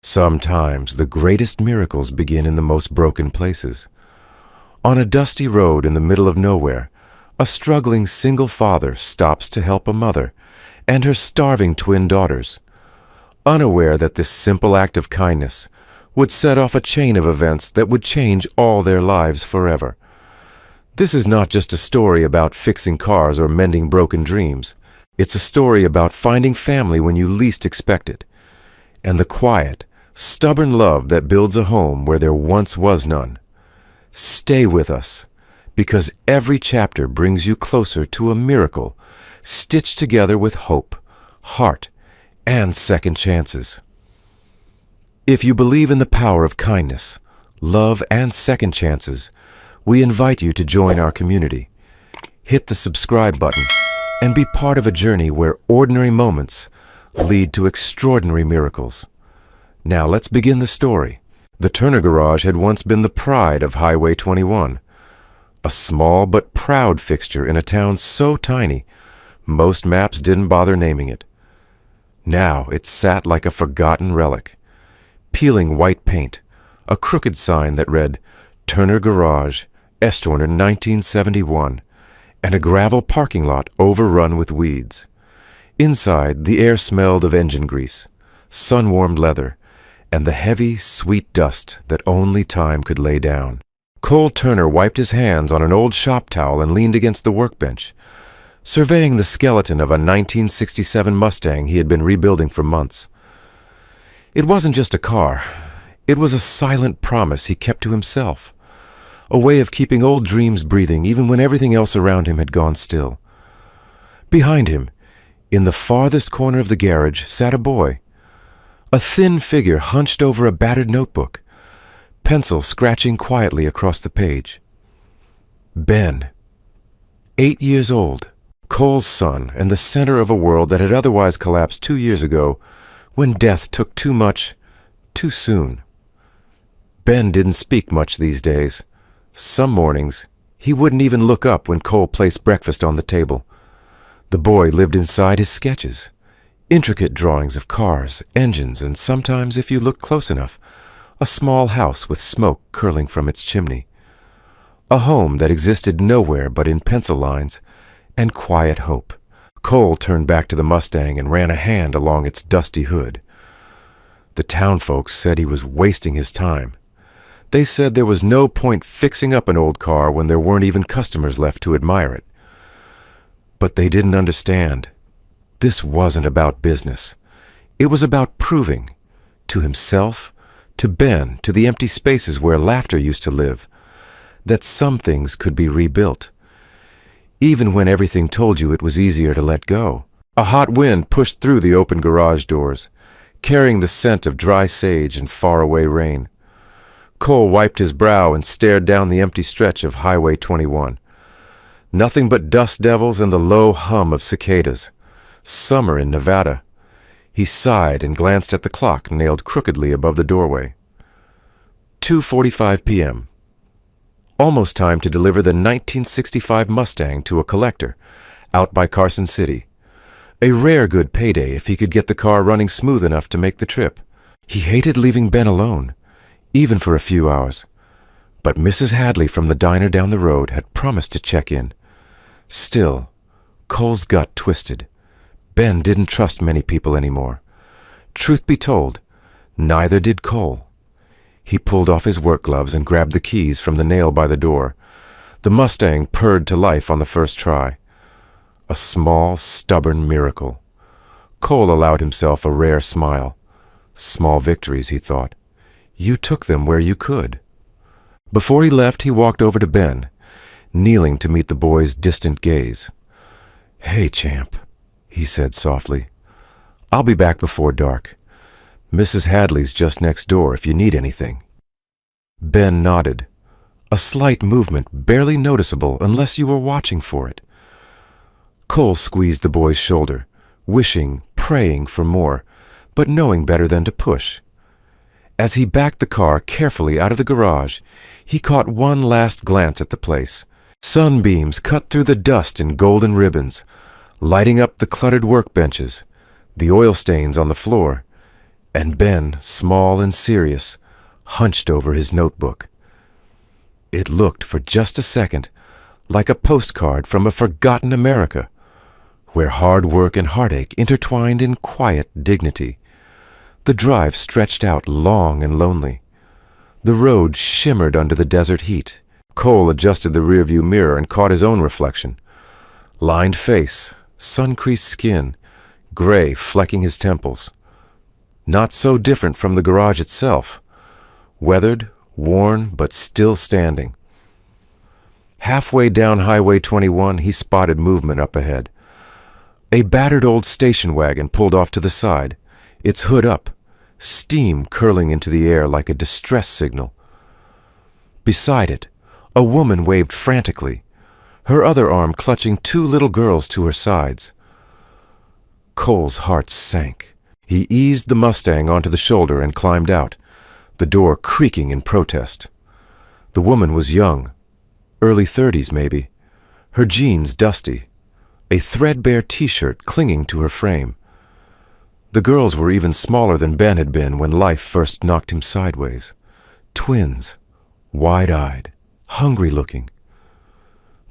Sometimes the greatest miracles begin in the most broken places. On a dusty road in the middle of nowhere, a struggling single father stops to help a mother and her starving twin daughters, unaware that this simple act of kindness would set off a chain of events that would change all their lives forever. This is not just a story about fixing cars or mending broken dreams. It's a story about finding family when you least expect it, and the quiet, stubborn love that builds a home where there once was none. Stay with us, because every chapter brings you closer to a miracle stitched together with hope, heart, and second chances. If you believe in the power of kindness, love, and second chances, we invite you to join our community. Hit the subscribe button and be part of a journey where ordinary moments lead to extraordinary miracles. Now let's begin the story. The Turner Garage had once been the pride of Highway 21, a small but proud fixture in a town so tiny most maps didn't bother naming it. Now it sat like a forgotten relic, peeling white paint, a crooked sign that read Turner Garage, Estorner 1971, and a gravel parking lot overrun with weeds. Inside, the air smelled of engine grease, sun-warmed leather, and the heavy, sweet dust that only time could lay down. Cole Turner wiped his hands on an old shop towel and leaned against the workbench, surveying the skeleton of a 1967 Mustang he had been rebuilding for months. It wasn't just a car. It was a silent promise he kept to himself, a way of keeping old dreams breathing even when everything else around him had gone still. Behind him, in the farthest corner of the garage, sat a boy, a thin figure hunched over a battered notebook, pencil scratching quietly across the page. Ben, 8 years old, Cole's son, and the center of a world that had otherwise collapsed 2 years ago when death took too much, too soon. Ben didn't speak much these days. Some mornings, he wouldn't even look up when Cole placed breakfast on the table. The boy lived inside his sketches, intricate drawings of cars, engines, and sometimes, if you looked close enough, a small house with smoke curling from its chimney. A home that existed nowhere but in pencil lines and quiet hope. Cole turned back to the Mustang and ran a hand along its dusty hood. The townfolk said he was wasting his time. They said there was no point fixing up an old car when there weren't even customers left to admire it. But they didn't understand. This wasn't about business. It was about proving, to himself, to Ben, to the empty spaces where laughter used to live, that some things could be rebuilt, even when everything told you it was easier to let go. A hot wind pushed through the open garage doors, carrying the scent of dry sage and faraway rain. Cole wiped his brow and stared down the empty stretch of Highway 21. Nothing but dust devils and the low hum of cicadas. Summer in Nevada. He sighed and glanced at the clock nailed crookedly above the doorway. 2:45 p.m. Almost time to deliver the 1965 Mustang to a collector out by Carson City. A rare good payday if he could get the car running smooth enough to make the trip. He hated leaving Ben alone, even for a few hours. But Mrs. Hadley from the diner down the road had promised to check in. Still, Cole's gut twisted. Ben didn't trust many people anymore. Truth be told, neither did Cole. He pulled off his work gloves and grabbed the keys from the nail by the door. The Mustang purred to life on the first try. A small, stubborn miracle. Cole allowed himself a rare smile. Small victories, he thought. You took them where you could. Before he left, he walked over to Ben, kneeling to meet the boy's distant gaze. "Hey, champ," he said softly. "I'll be back before dark. Mrs. Hadley's just next door if you need anything." Ben nodded, a slight movement barely noticeable unless you were watching for it. Cole squeezed the boy's shoulder, wishing, praying for more, but knowing better than to push. As he backed the car carefully out of the garage, he caught one last glance at the place. Sunbeams cut through the dust in golden ribbons, lighting up the cluttered workbenches, the oil stains on the floor, and Ben, small and serious, hunched over his notebook. It looked for just a second like a postcard from a forgotten America, where hard work and heartache intertwined in quiet dignity. The drive stretched out long and lonely. The road shimmered under the desert heat. Cole adjusted the rearview mirror and caught his own reflection. Lined face, sun-creased skin, gray flecking his temples. Not so different from the garage itself. Weathered, worn, but still standing. Halfway down Highway 21, he spotted movement up ahead. A battered old station wagon pulled off to the side, its hood up, steam curling into the air like a distress signal. Beside it, a woman waved frantically, her other arm clutching two little girls to her sides. Cole's heart sank. He eased the Mustang onto the shoulder and climbed out, the door creaking in protest. The woman was young, early 30s maybe, her jeans dusty, a threadbare t-shirt clinging to her frame. The girls were even smaller than Ben had been when life first knocked him sideways. Twins, wide-eyed, hungry-looking.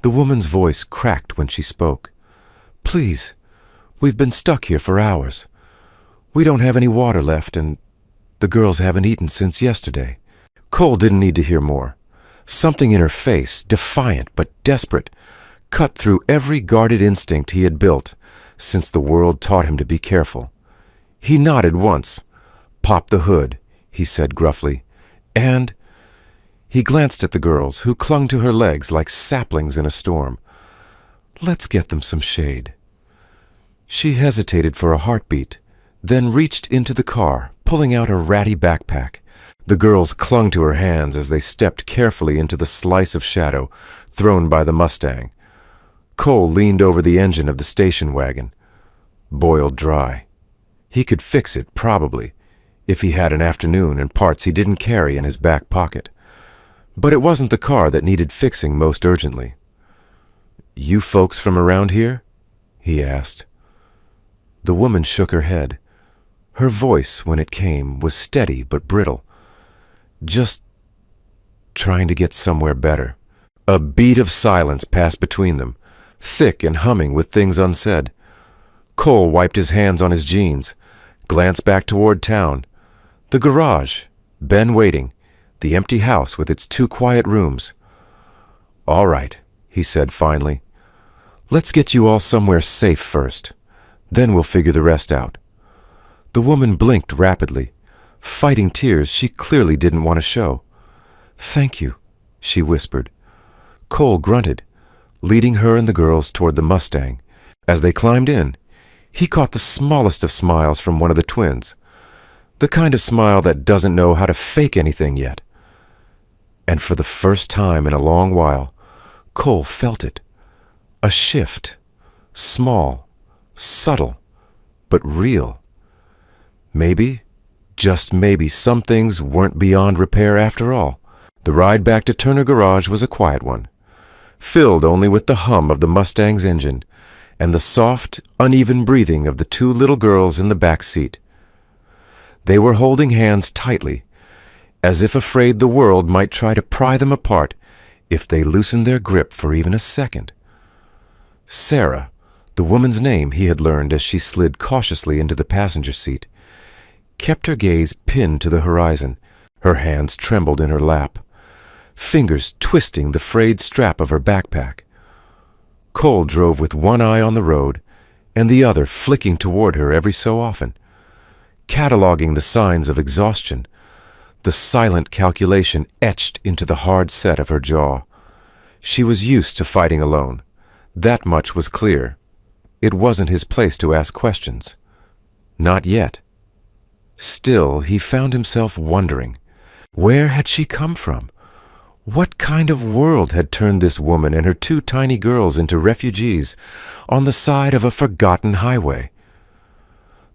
The woman's voice cracked when she spoke. "Please, we've been stuck here for hours. We don't have any water left, and the girls haven't eaten since yesterday." Cole didn't need to hear more. Something in her face, defiant but desperate, cut through every guarded instinct he had built since the world taught him to be careful. He nodded once. "Pop the hood," he said gruffly, and he glanced at the girls, who clung to her legs like saplings in a storm. "Let's get them some shade." She hesitated for a heartbeat, then reached into the car, pulling out a ratty backpack. The girls clung to her hands as they stepped carefully into the slice of shadow thrown by the Mustang. Cole leaned over the engine of the station wagon. Boiled dry. He could fix it, probably, if he had an afternoon and parts he didn't carry in his back pocket. But it wasn't the car that needed fixing most urgently. "You folks from around here?" he asked. The woman shook her head. Her voice, when it came, was steady but brittle. "Just trying to get somewhere better." A beat of silence passed between them, thick and humming with things unsaid. Cole wiped his hands on his jeans, glanced back toward town. The garage, Ben waiting, the empty house with its two quiet rooms. "All right," he said finally. "Let's get you all somewhere safe first. Then we'll figure the rest out." The woman blinked rapidly, fighting tears she clearly didn't want to show. "Thank you," she whispered. Cole grunted, leading her and the girls toward the Mustang. As they climbed in, he caught the smallest of smiles from one of the twins, the kind of smile that doesn't know how to fake anything yet. And for the first time in a long while, Cole felt it. A shift, small, subtle, but real. Maybe, just maybe, some things weren't beyond repair after all. The ride back to Turner Garage was a quiet one, filled only with the hum of the Mustang's engine and the soft, uneven breathing of the two little girls in the back seat. They were holding hands tightly, as if afraid the world might try to pry them apart if they loosened their grip for even a second. Sarah, the woman's name he had learned as she slid cautiously into the passenger seat, kept her gaze pinned to the horizon. Her hands trembled in her lap, fingers twisting the frayed strap of her backpack. Cole drove with one eye on the road and the other flicking toward her every so often, cataloging the signs of exhaustion, the silent calculation etched into the hard set of her jaw. She was used to fighting alone. That much was clear. It wasn't his place to ask questions. Not yet. Still, he found himself wondering, where had she come from? What kind of world had turned this woman and her two tiny girls into refugees on the side of a forgotten highway?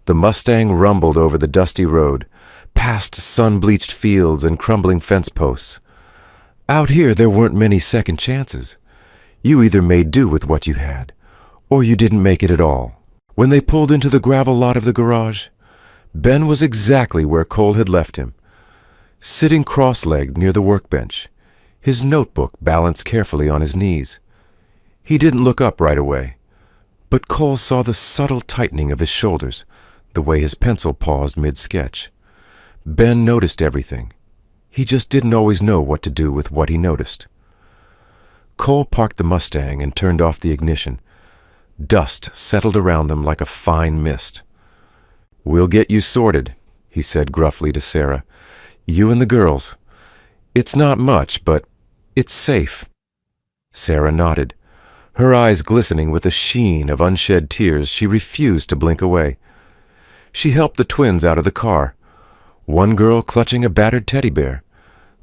The Mustang rumbled over the dusty road, past sun-bleached fields and crumbling fence posts. Out here there weren't many second chances. You either made do with what you had, or you didn't make it at all. When they pulled into the gravel lot of the garage, Ben was exactly where Cole had left him, sitting cross-legged near the workbench, his notebook balanced carefully on his knees. He didn't look up right away, but Cole saw the subtle tightening of his shoulders, the way his pencil paused mid-sketch. Ben noticed everything. He just didn't always know what to do with what he noticed. Cole parked the Mustang and turned off the ignition. Dust settled around them like a fine mist. "We'll get you sorted," he said gruffly to Sarah. "You and the girls. It's not much, but it's safe." Sarah nodded. Her eyes glistening with a sheen of unshed tears, she refused to blink away. She helped the twins out of the car, one girl clutching a battered teddy bear,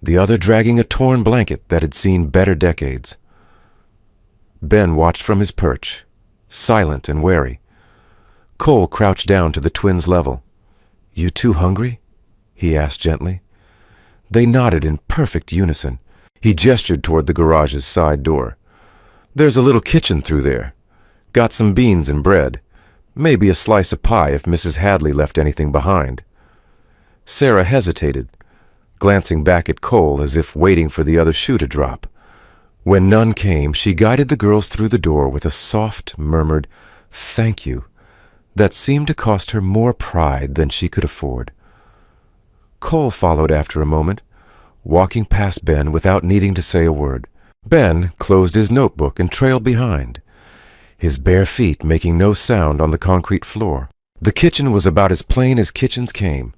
the other dragging a torn blanket that had seen better decades. Ben watched from his perch, silent and wary. Cole crouched down to the twins' level. "You two hungry?" he asked gently. They nodded in perfect unison. He gestured toward the garage's side door. "There's a little kitchen through there. Got some beans and bread. Maybe a slice of pie if Mrs. Hadley left anything behind." Sarah hesitated, glancing back at Cole as if waiting for the other shoe to drop. When none came, she guided the girls through the door with a soft, murmured, "Thank you," that seemed to cost her more pride than she could afford. Cole followed after a moment, walking past Ben without needing to say a word. Ben closed his notebook and trailed behind, his bare feet making no sound on the concrete floor. The kitchen was about as plain as kitchens came.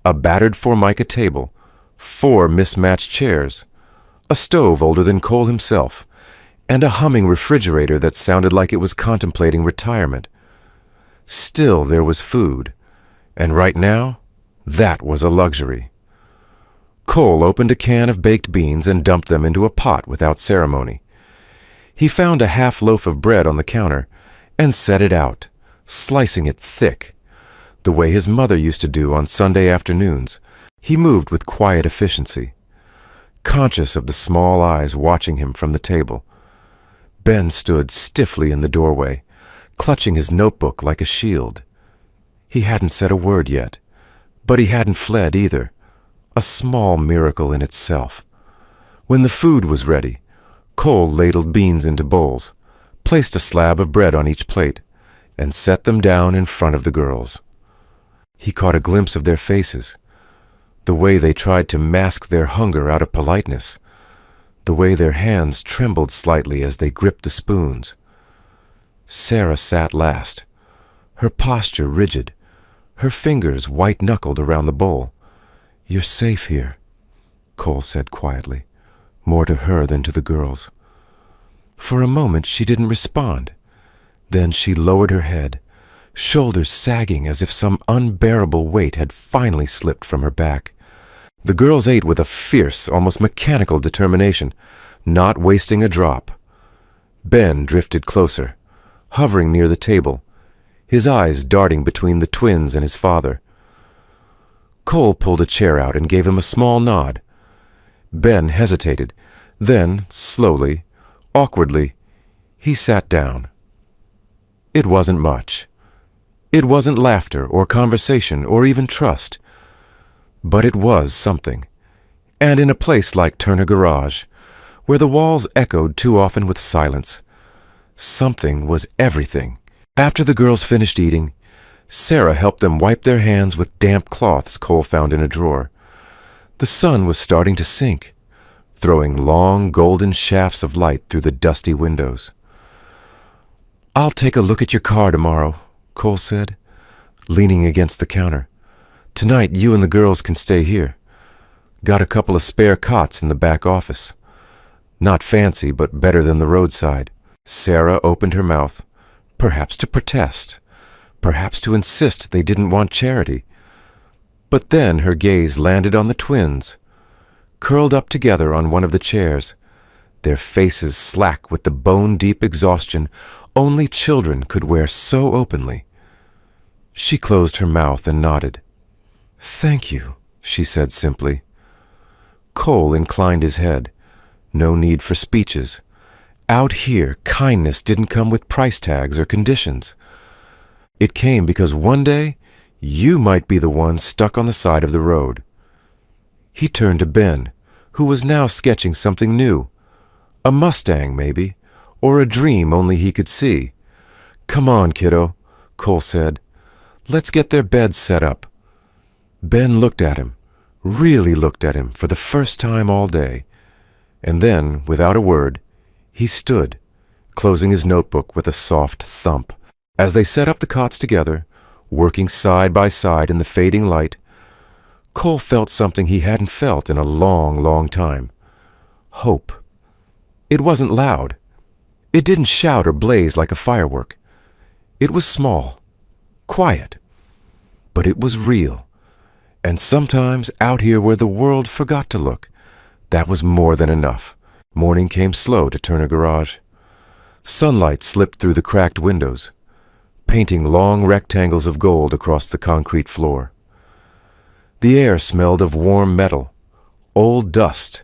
A battered Formica table, 4 mismatched chairs, a stove older than Cole himself, and a humming refrigerator that sounded like it was contemplating retirement. Still, there was food, and right now, that was a luxury. Cole opened a can of baked beans and dumped them into a pot without ceremony. He found a half loaf of bread on the counter and set it out, slicing it thick, the way his mother used to do on Sunday afternoons. He moved with quiet efficiency, conscious of the small eyes watching him from the table. Ben stood stiffly in the doorway, clutching his notebook like a shield. He hadn't said a word yet, but he hadn't fled either, a small miracle in itself. When the food was ready, Cole ladled beans into bowls, placed a slab of bread on each plate, and set them down in front of the girls. He caught a glimpse of their faces, the way they tried to mask their hunger out of politeness, the way their hands trembled slightly as they gripped the spoons. Sarah sat last, her posture rigid, her fingers white-knuckled around the bowl. "You're safe here," Cole said quietly, more to her than to the girls. For a moment she didn't respond. Then she lowered her head, shoulders sagging as if some unbearable weight had finally slipped from her back. The girls ate with a fierce, almost mechanical determination, not wasting a drop. Ben drifted closer, hovering near the table, his eyes darting between the twins and his father. Cole pulled a chair out and gave him a small nod. Ben hesitated. Then, slowly, awkwardly, he sat down. It wasn't much. It wasn't laughter or conversation or even trust. But it was something. And in a place like Turner Garage, where the walls echoed too often with silence, something was everything. After the girls finished eating, Sarah helped them wipe their hands with damp cloths Cole found in a drawer. The sun was starting to sink, throwing long golden shafts of light through the dusty windows. "I'll take a look at your car tomorrow," Cole said, leaning against the counter. "Tonight you and the girls can stay here. Got a couple of spare cots in the back office. Not fancy, but better than the roadside." Sarah opened her mouth, perhaps to protest, perhaps to insist they didn't want charity. But then her gaze landed on the twins, curled up together on one of the chairs, their faces slack with the bone-deep exhaustion only children could wear so openly. She closed her mouth and nodded. "Thank you," she said simply. Cole inclined his head. No need for speeches. Out here, kindness didn't come with price tags or conditions. It came because one day You might be the one stuck on the side of the road." He turned to Ben, who was now sketching something new. A Mustang, maybe, or a dream only he could see. "Come on, kiddo," Cole said. "Let's get their beds set up." Ben looked at him, really looked at him for the first time all day. And then, without a word, he stood, closing his notebook with a soft thump. As they set up the cots together, working side by side in the fading light, Cole felt something he hadn't felt in a long, long time. Hope. It wasn't loud. It didn't shout or blaze like a firework. It was small, quiet, but it was real. And sometimes out here where the world forgot to look, that was more than enough. Morning came slow to Turner Garage. Sunlight slipped through the cracked windows, painting long rectangles of gold across the concrete floor. The air smelled of warm metal, old dust,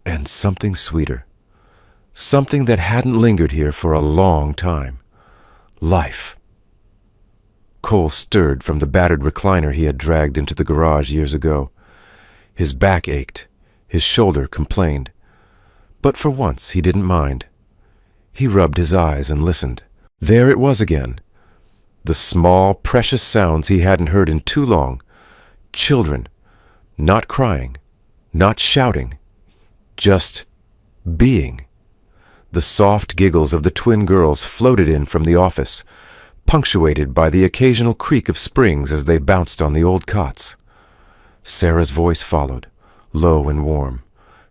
and something sweeter. Something that hadn't lingered here for a long time. Life. Cole stirred from the battered recliner he had dragged into the garage years ago. His back ached. His shoulder complained. But for once he didn't mind. He rubbed his eyes and listened. There it was again. The small, precious sounds he hadn't heard in too long. Children. Not crying. Not shouting. Just being. The soft giggles of the twin girls floated in from the office, punctuated by the occasional creak of springs as they bounced on the old cots. Sarah's voice followed, low and warm,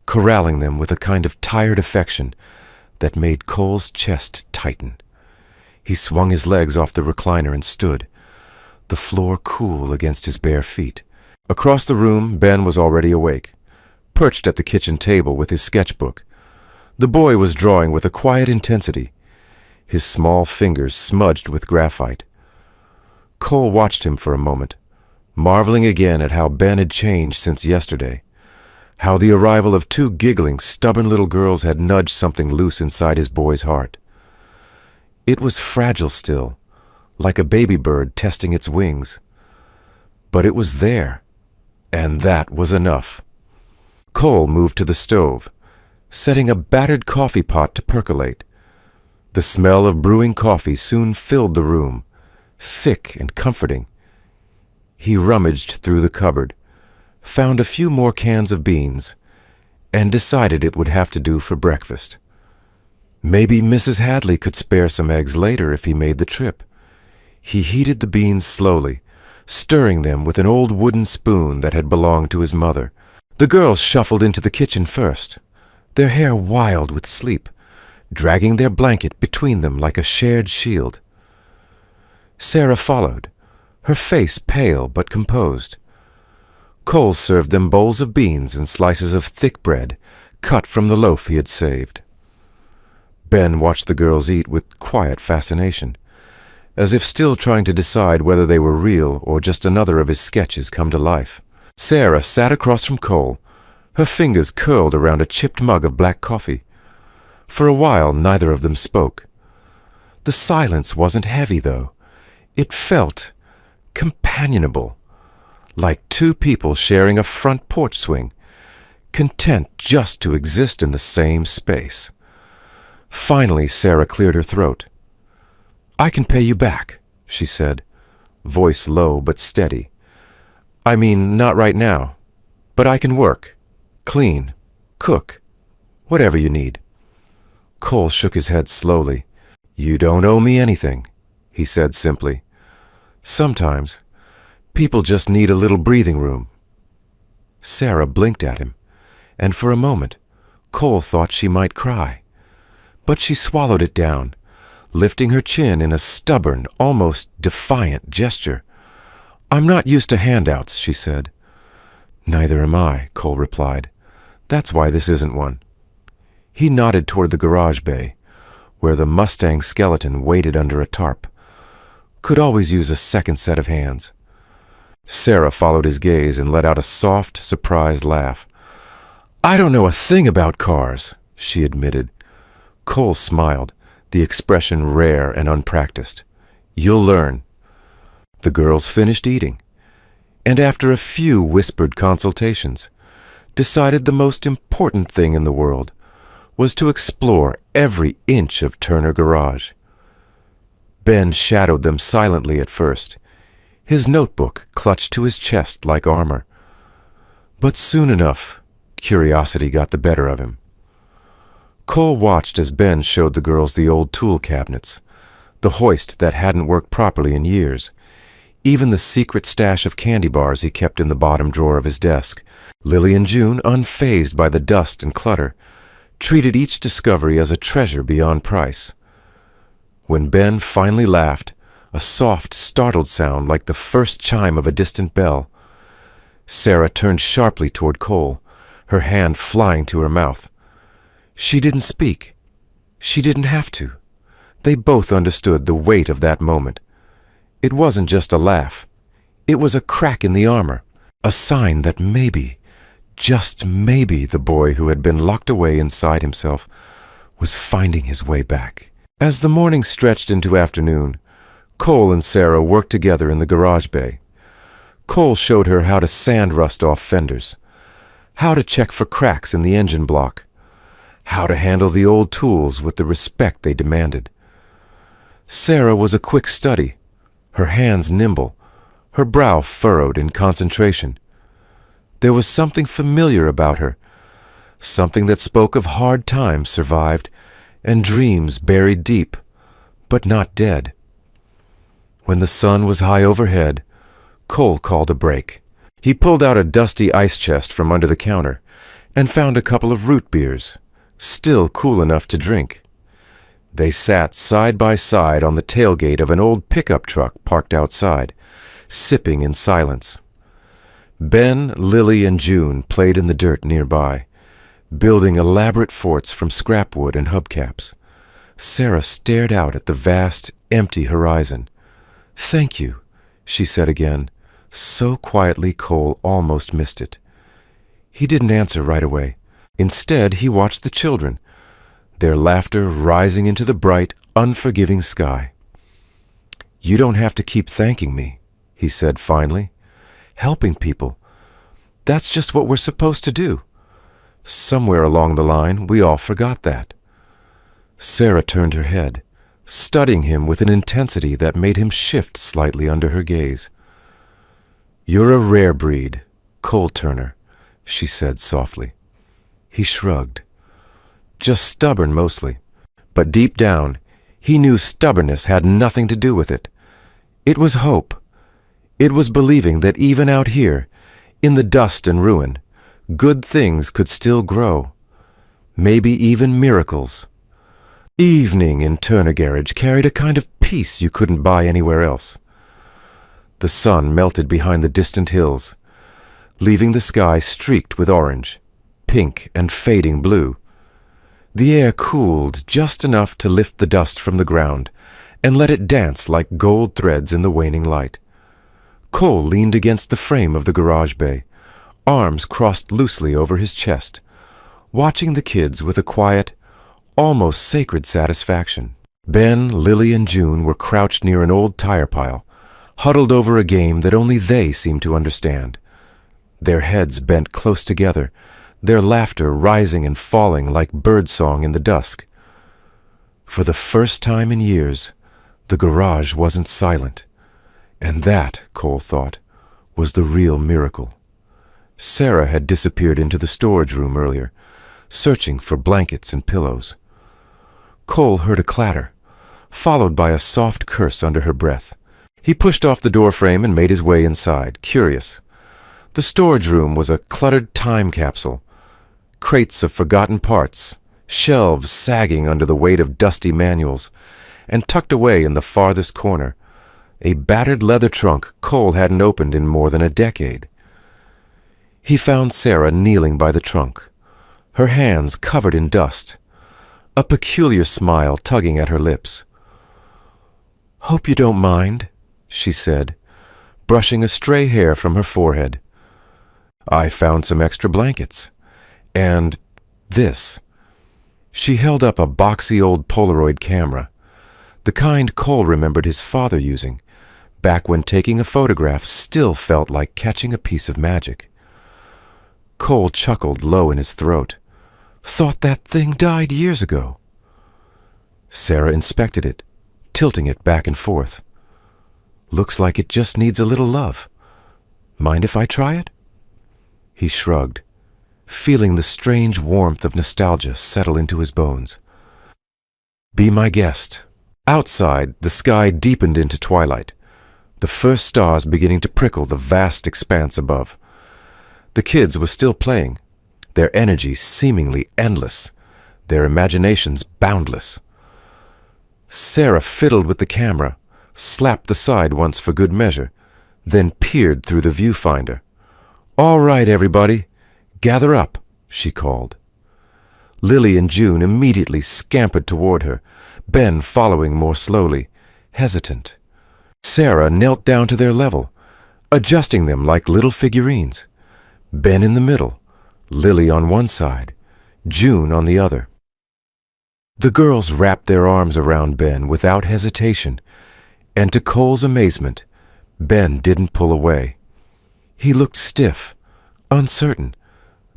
corralling them with a kind of tired affection that made Cole's chest tighten. He swung his legs off the recliner and stood, the floor cool against his bare feet. Across the room, Ben was already awake, perched at the kitchen table with his sketchbook. The boy was drawing with a quiet intensity, his small fingers smudged with graphite. Cole watched him for a moment, marveling again at how Ben had changed since yesterday, how the arrival of two giggling, stubborn little girls had nudged something loose inside his boy's heart. It was fragile still, like a baby bird testing its wings. But it was there, and that was enough. Cole moved to the stove, setting a battered coffee pot to percolate. The smell of brewing coffee soon filled the room, thick and comforting. He rummaged through the cupboard, found a few more cans of beans, and decided it would have to do for breakfast. Maybe Mrs. Hadley could spare some eggs later if he made the trip. He heated the beans slowly, stirring them with an old wooden spoon that had belonged to his mother. The girls shuffled into the kitchen first, their hair wild with sleep, dragging their blanket between them like a shared shield. Sarah followed, her face pale but composed. Cole served them bowls of beans and slices of thick bread, cut from the loaf he had saved. Ben watched the girls eat with quiet fascination, as if still trying to decide whether they were real or just another of his sketches come to life. Sarah sat across from Cole, her fingers curled around a chipped mug of black coffee. For a while, neither of them spoke. The silence wasn't heavy, though. It felt companionable, like two people sharing a front porch swing, content just to exist in the same space. Finally, Sarah cleared her throat. "I can pay you back," she said, voice low but steady. "I mean, not right now, but I can work, clean, cook, whatever you need." Cole shook his head slowly. "You don't owe me anything," he said simply. "Sometimes people just need a little breathing room." Sarah blinked at him, and for a moment Cole thought she might cry. But she swallowed it down, lifting her chin in a stubborn, almost defiant gesture. "I'm not used to handouts," she said. "Neither am I," Cole replied. "That's why this isn't one." He nodded toward the garage bay, where the Mustang skeleton waited under a tarp. Could always use a second set of hands. Sarah followed his gaze and let out a soft, surprised laugh. "I don't know a thing about cars," she admitted. Cole smiled, the expression rare and unpracticed. "You'll learn." The girls finished eating, and after a few whispered consultations, decided the most important thing in the world was to explore every inch of Turner Garage. Ben shadowed them silently at first, his notebook clutched to his chest like armor. But soon enough, curiosity got the better of him. Cole watched as Ben showed the girls the old tool cabinets, the hoist that hadn't worked properly in years, even the secret stash of candy bars he kept in the bottom drawer of his desk. Lily and June, unfazed by the dust and clutter, treated each discovery as a treasure beyond price. When Ben finally laughed, a soft, startled sound like the first chime of a distant bell, Sarah turned sharply toward Cole, her hand flying to her mouth. She didn't speak. She didn't have to. They both understood the weight of that moment. It wasn't just a laugh. It was a crack in the armor, a sign that maybe, just maybe, the boy who had been locked away inside himself was finding his way back. As the morning stretched into afternoon, Cole and Sarah worked together in the garage bay. Cole showed her how to sand rust off fenders, how to check for cracks in the engine block, how to handle the old tools with the respect they demanded. Sarah was a quick study, her hands nimble, her brow furrowed in concentration. There was something familiar about her, something that spoke of hard times survived and dreams buried deep, but not dead. When the sun was high overhead, Cole called a break. He pulled out a dusty ice chest from under the counter and found a couple of root beers, still cool enough to drink. They sat side by side on the tailgate of an old pickup truck parked outside, sipping in silence. Ben, Lily, and June played in the dirt nearby, building elaborate forts from scrap wood and hubcaps. Sarah stared out at the vast, empty horizon. "Thank you," she said again, so quietly Cole almost missed it. He didn't answer right away. Instead, he watched the children, their laughter rising into the bright, unforgiving sky. "You don't have to keep thanking me," he said finally. "Helping people, that's just what we're supposed to do. Somewhere along the line, we all forgot that." Sarah turned her head, studying him with an intensity that made him shift slightly under her gaze. "You're a rare breed, Cole Turner," she said softly. He shrugged. "Just stubborn mostly." But deep down, he knew stubbornness had nothing to do with it. It was hope. It was believing that even out here, in the dust and ruin, good things could still grow. Maybe even miracles. Evening in Turner Garage carried a kind of peace you couldn't buy anywhere else. The sun melted behind the distant hills, leaving the sky streaked with orange, pink, and fading blue. The air cooled just enough to lift the dust from the ground and let it dance like gold threads in the waning light. Cole leaned against the frame of the garage bay, arms crossed loosely over his chest, watching the kids with a quiet, almost sacred satisfaction. Ben, Lily, and June were crouched near an old tire pile, huddled over a game that only they seemed to understand. Their heads bent close together, their laughter rising and falling like birdsong in the dusk. For the first time in years, the garage wasn't silent. And that, Cole thought, was the real miracle. Sarah had disappeared into the storage room earlier, searching for blankets and pillows. Cole heard a clatter, followed by a soft curse under her breath. He pushed off the doorframe and made his way inside, curious. The storage room was a cluttered time capsule. Crates of forgotten parts, shelves sagging under the weight of dusty manuals, and tucked away in the farthest corner, a battered leather trunk Cole hadn't opened in more than a decade. He found Sarah kneeling by the trunk, her hands covered in dust, a peculiar smile tugging at her lips. "Hope you don't mind," she said, brushing a stray hair from her forehead. "I found some extra blankets. And this." She held up a boxy old Polaroid camera, the kind Cole remembered his father using, back when taking a photograph still felt like catching a piece of magic. Cole chuckled low in his throat. Thought that thing died years ago. Sarah inspected it, tilting it back and forth. Looks like it just needs a little love. Mind if I try it? He shrugged, feeling the strange warmth of nostalgia settle into his bones. Be my guest. Outside, the sky deepened into twilight, the first stars beginning to prickle the vast expanse above. The kids were still playing, their energy seemingly endless, their imaginations boundless. Sarah fiddled with the camera, slapped the side once for good measure, then peered through the viewfinder. All right, everybody, gather up, she called. Lily and June immediately scampered toward her, Ben following more slowly, hesitant. Sarah knelt down to their level, adjusting them like little figurines. Ben in the middle, Lily on one side, June on the other. The girls wrapped their arms around Ben without hesitation, and to Cole's amazement, Ben didn't pull away. He looked stiff, uncertain,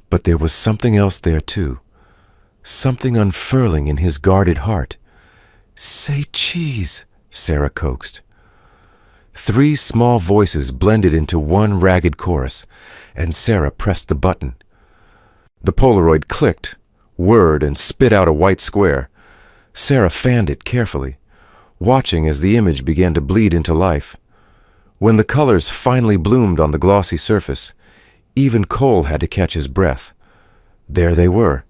but there was something else there too, something unfurling in his guarded heart. Say cheese, Sarah coaxed. 3 small voices blended into one ragged chorus, and Sarah pressed the button. The Polaroid clicked, whirred, and spit out a white square. Sarah fanned it carefully, watching as the image began to bleed into life. When the colors finally bloomed on the glossy surface, even Cole had to catch his breath. There they were,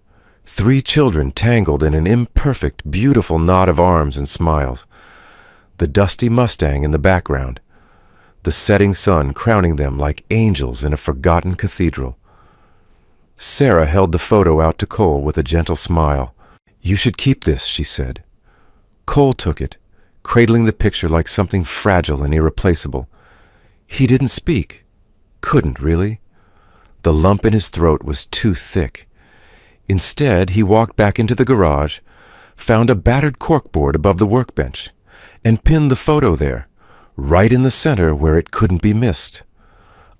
3 children tangled in an imperfect, beautiful knot of arms and smiles. The dusty Mustang in the background, the setting sun crowning them like angels in a forgotten cathedral. Sarah held the photo out to Cole with a gentle smile. You should keep this, she said. Cole took it, cradling the picture like something fragile and irreplaceable. He didn't speak. Couldn't, really. The lump in his throat was too thick. Instead, he walked back into the garage, found a battered corkboard above the workbench, and pinned the photo there, right in the center where it couldn't be missed.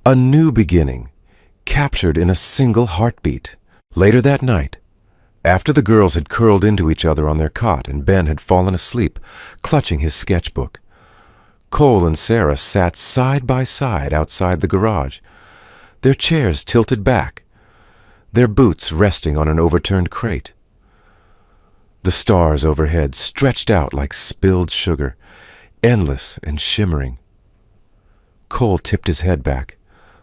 A new beginning, captured in a single heartbeat. Later that night, after the girls had curled into each other on their cot and Ben had fallen asleep, clutching his sketchbook, Cole and Sarah sat side by side outside the garage, their chairs tilted back, their boots resting on an overturned crate. The stars overhead stretched out like spilled sugar, endless and shimmering. Cole tipped his head back,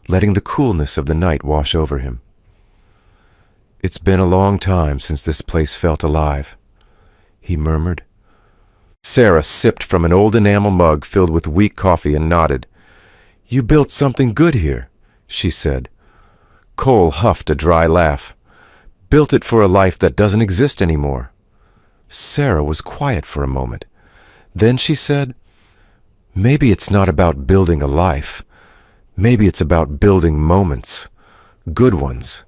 letting the coolness of the night wash over him. It's been a long time since this place felt alive, he murmured. Sarah sipped from an old enamel mug filled with weak coffee and nodded. You built something good here, she said. Cole huffed a dry laugh. Built it for a life that doesn't exist anymore. Sarah was quiet for a moment. Then she said, maybe it's not about building a life. Maybe it's about building moments. Good ones.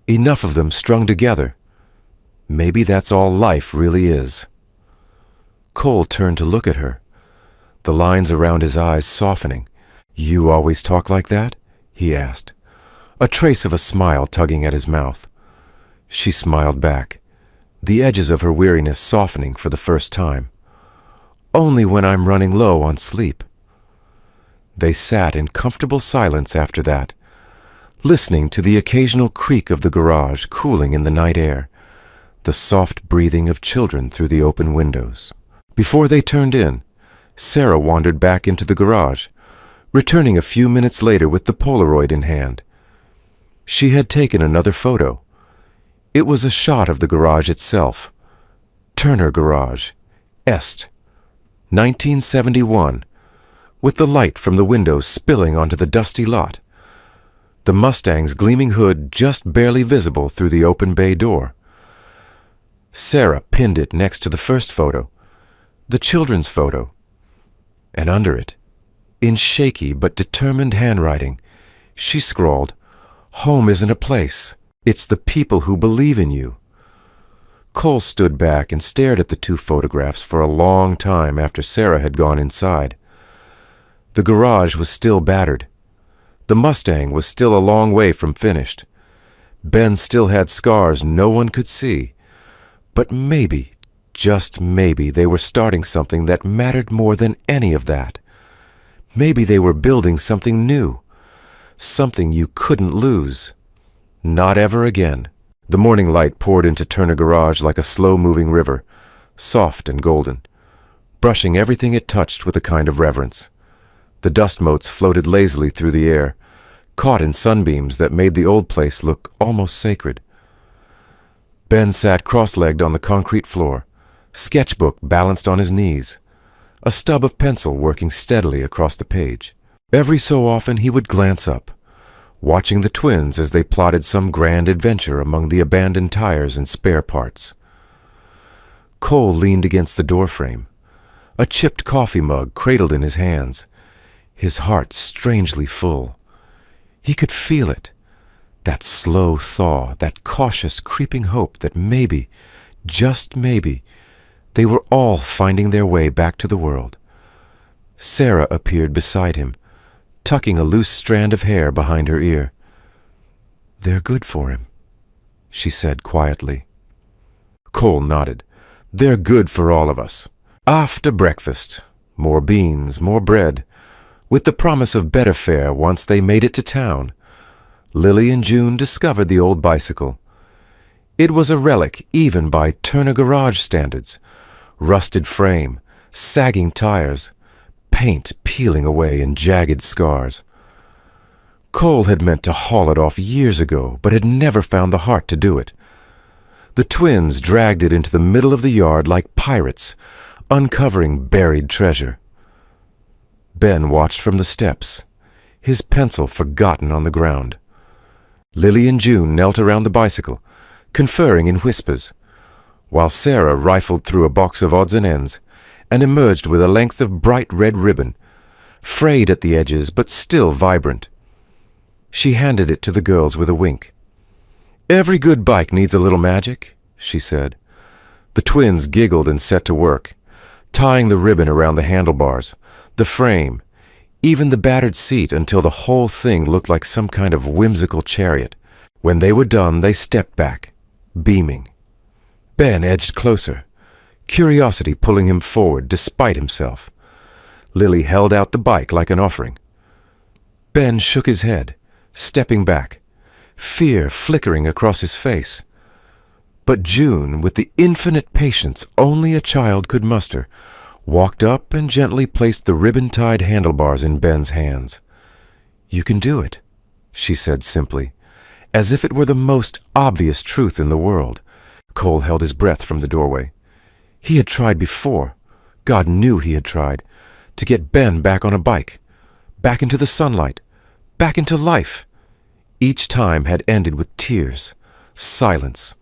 Enough of them strung together. Maybe that's all life really is. Cole turned to look at her, the lines around his eyes softening. You always talk like that? He asked, a trace of a smile tugging at his mouth. She smiled back, the edges of her weariness softening for the first time. Only when I'm running low on sleep. They sat in comfortable silence after that, listening to the occasional creak of the garage cooling in the night air, the soft breathing of children through the open windows. Before they turned in, Sarah wandered back into the garage, returning a few minutes later with the Polaroid in hand. She had taken another photo. It was a shot of the garage itself. Turner Garage, Est, 1971, with the light from the windows spilling onto the dusty lot, the Mustang's gleaming hood just barely visible through the open bay door. Sarah pinned it next to the first photo, the children's photo, and under it, in shaky but determined handwriting, she scrawled, Home isn't a place. It's the people who believe in you. Cole stood back and stared at the 2 photographs for a long time after Sarah had gone inside. The garage was still battered. The Mustang was still a long way from finished. Ben still had scars no one could see. But maybe, just maybe, they were starting something that mattered more than any of that. Maybe they were building something new, something you couldn't lose. Not ever again. The morning light poured into Turner Garage like a slow-moving river, soft and golden, brushing everything it touched with a kind of reverence. The dust motes floated lazily through the air, caught in sunbeams that made the old place look almost sacred. Ben sat cross-legged on the concrete floor, sketchbook balanced on his knees, a stub of pencil working steadily across the page. Every so often he would glance up, watching the twins as they plotted some grand adventure among the abandoned tires and spare parts. Cole leaned against the doorframe, a chipped coffee mug cradled in his hands, his heart strangely full. He could feel it, that slow thaw, that cautious creeping hope that maybe, just maybe, they were all finding their way back to the world. Sarah appeared beside him, tucking a loose strand of hair behind her ear. "They're good for him," she said quietly. Cole nodded. "They're good for all of us. After breakfast, more beans, more bread, with the promise of better fare once they made it to town. Lily and June discovered the old bicycle. It was a relic even by Turner Garage standards. Rusted frame, sagging tires, paint peeling away in jagged scars. Cole had meant to haul it off years ago, but had never found the heart to do it. The twins dragged it into the middle of the yard like pirates, uncovering buried treasure. Ben watched from the steps, his pencil forgotten on the ground. Lily and June knelt around the bicycle, conferring in whispers, while Sarah rifled through a box of odds and ends and emerged with a length of bright red ribbon, frayed at the edges but still vibrant. She handed it to the girls with a wink. "Every good bike needs a little magic," she said. The twins giggled and set to work, tying the ribbon around the handlebars, the frame, even the battered seat until the whole thing looked like some kind of whimsical chariot. When they were done, they stepped back, beaming. Ben edged closer, curiosity pulling him forward despite himself. Lily held out the bike like an offering. Ben shook his head, stepping back, fear flickering across his face. But June, with the infinite patience only a child could muster, walked up and gently placed the ribbon-tied handlebars in Ben's hands. "You can do it," she said simply, as if it were the most obvious truth in the world. Cole held his breath from the doorway. He had tried before, God knew he had tried, to get Ben back on a bike, back into the sunlight, back into life. Each time had ended with tears, silence,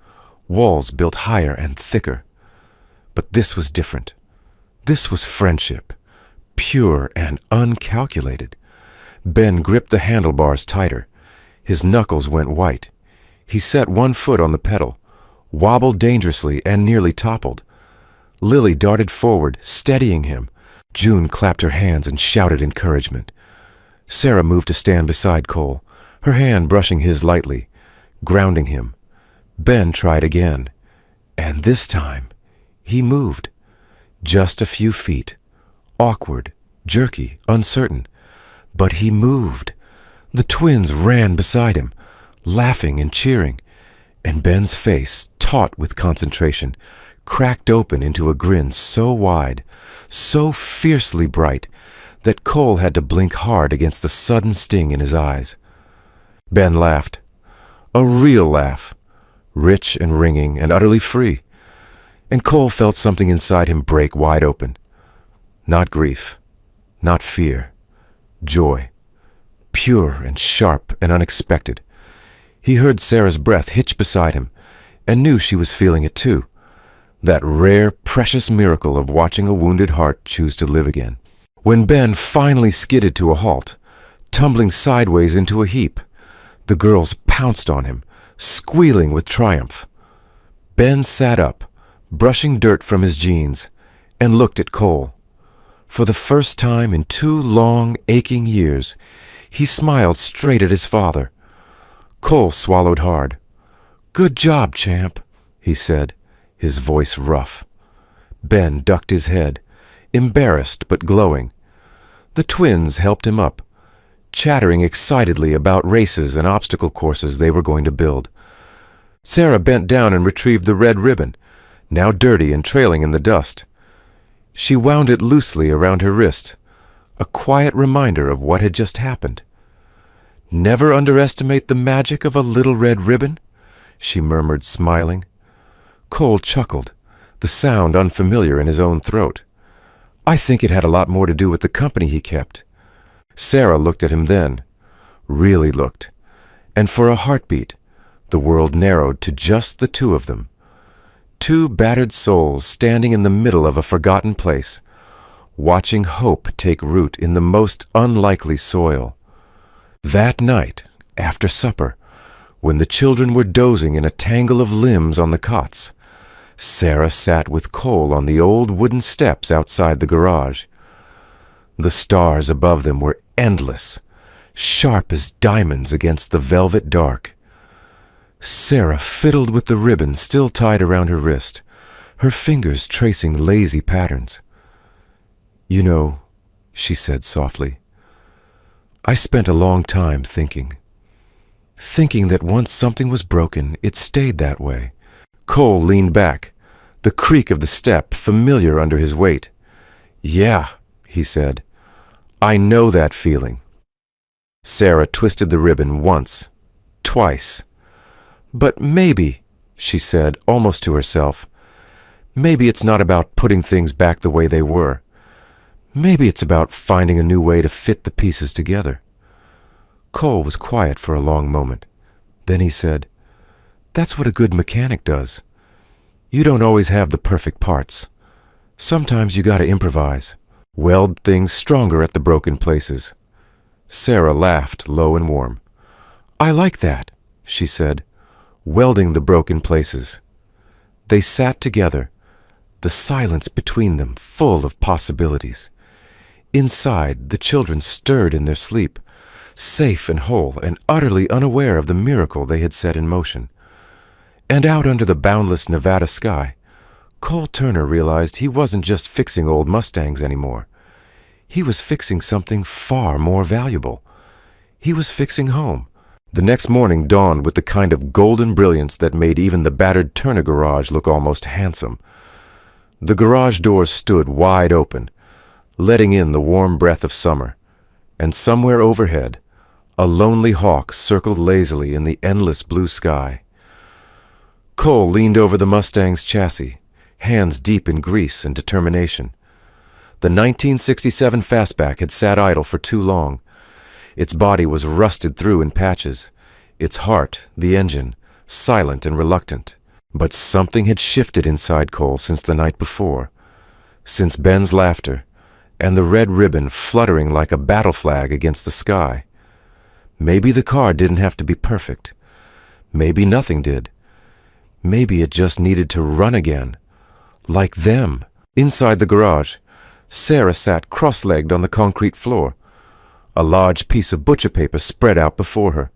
walls built higher and thicker. But this was different. This was friendship, pure and uncalculated. Ben gripped the handlebars tighter. His knuckles went white. He set one foot on the pedal, wobbled dangerously and nearly toppled. Lily darted forward, steadying him. June clapped her hands and shouted encouragement. Sarah moved to stand beside Cole, her hand brushing his lightly, grounding him. Ben tried again, and this time he moved. Just a few feet, awkward, jerky, uncertain, but he moved. The twins ran beside him, laughing and cheering, and Ben's face, taut with concentration, cracked open into a grin so wide, so fiercely bright, that Cole had to blink hard against the sudden sting in his eyes. Ben laughed, a real laugh, rich and ringing and utterly free, and Cole felt something inside him break wide open. Not grief, not fear, joy, pure and sharp and unexpected. He heard Sarah's breath hitch beside him, and knew she was feeling it too, that rare, precious miracle of watching a wounded heart choose to live again. When Ben finally skidded to a halt, tumbling sideways into a heap, the girls pounced on him, squealing with triumph. Ben sat up, brushing dirt from his jeans, and looked at Cole. For the first time in 2 long, aching years, he smiled straight at his father. Cole swallowed hard. "Good job, champ," he said, his voice rough. Ben ducked his head, embarrassed but glowing. The twins helped him up, chattering excitedly about races and obstacle courses they were going to build. Sarah bent down and retrieved the red ribbon, now dirty and trailing in the dust. She wound it loosely around her wrist, a quiet reminder of what had just happened. "Never underestimate the magic of a little red ribbon," she murmured, smiling. Cole chuckled, the sound unfamiliar in his own throat. "I think it had a lot more to do with the company he kept." Sarah looked at him then, really looked, and for a heartbeat, the world narrowed to just the 2 of them. 2 battered souls standing in the middle of a forgotten place, watching hope take root in the most unlikely soil. That night, after supper, when the children were dozing in a tangle of limbs on the cots, Sarah sat with Cole on the old wooden steps outside the garage. The stars above them were endless, sharp as diamonds against the velvet dark. Sarah fiddled with the ribbon still tied around her wrist, her fingers tracing lazy patterns. "You know," she said softly, "I spent a long time thinking that once something was broken, it stayed that way." Cole leaned back, the creak of the step familiar under his weight. "Yeah," he said, "I know that feeling." Sarah twisted the ribbon once, twice. "But maybe," she said, almost to herself, "maybe it's not about putting things back the way they were. Maybe it's about finding a new way to fit the pieces together." Cole was quiet for a long moment. Then he said, "That's what a good mechanic does. You don't always have the perfect parts. Sometimes you gotta improvise, weld things stronger at the broken places." Sarah laughed, low and warm. "I like that," she said, welding the broken places. They sat together, the silence between them full of possibilities. Inside, the children stirred in their sleep, safe and whole and utterly unaware of the miracle they had set in motion. And out under the boundless Nevada sky, Cole Turner realized he wasn't just fixing old Mustangs anymore. He was fixing something far more valuable. He was fixing home. The next morning dawned with the kind of golden brilliance that made even the battered Turner garage look almost handsome. The garage doors stood wide open, letting in the warm breath of summer, and somewhere overhead, a lonely hawk circled lazily in the endless blue sky. Cole leaned over the Mustang's chassis, hands deep in grease and determination. The 1967 Fastback had sat idle for too long. Its body was rusted through in patches, its heart, the engine, silent and reluctant. But something had shifted inside Cole since the night before, since Ben's laughter, and the red ribbon fluttering like a battle flag against the sky. Maybe the car didn't have to be perfect. Maybe nothing did. Maybe it just needed to run again. Like them. Inside the garage, Sarah sat cross-legged on the concrete floor, a large piece of butcher paper spread out before her.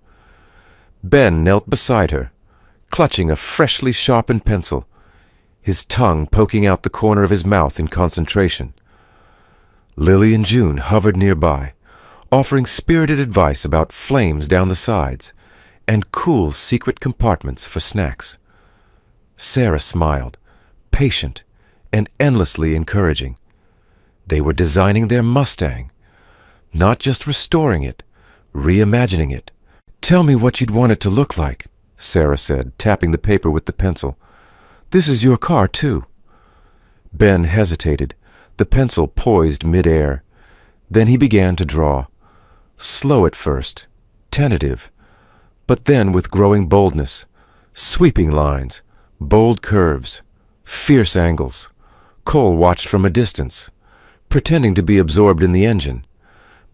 Ben knelt beside her, clutching a freshly sharpened pencil, his tongue poking out the corner of his mouth in concentration. Lily and June hovered nearby, offering spirited advice about flames down the sides and cool secret compartments for snacks. Sarah smiled, patient and endlessly encouraging. They were designing their Mustang, not just restoring it, reimagining it. "Tell me what you'd want it to look like," Sarah said, tapping the paper with the pencil. "This is your car, too." Ben hesitated, the pencil poised mid-air. Then he began to draw, slow at first, tentative, but then with growing boldness, sweeping lines, bold curves, fierce angles. Cole watched from a distance, pretending to be absorbed in the engine,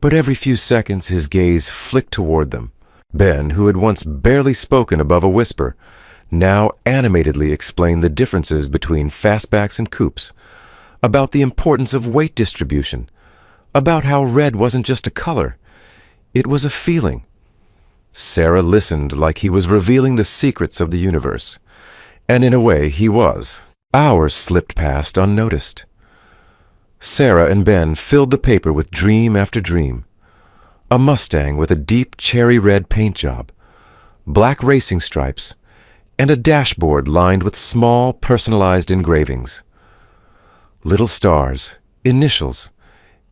but every few seconds his gaze flicked toward them. Ben, who had once barely spoken above a whisper, now animatedly explained the differences between fastbacks and coupes, about the importance of weight distribution, about how red wasn't just a color, it was a feeling. Sarah listened like he was revealing the secrets of the universe, and in a way he was. Hours slipped past unnoticed. Sarah and Ben filled the paper with dream after dream. A Mustang with a deep cherry red paint job, black racing stripes, and a dashboard lined with small personalized engravings. Little stars, initials,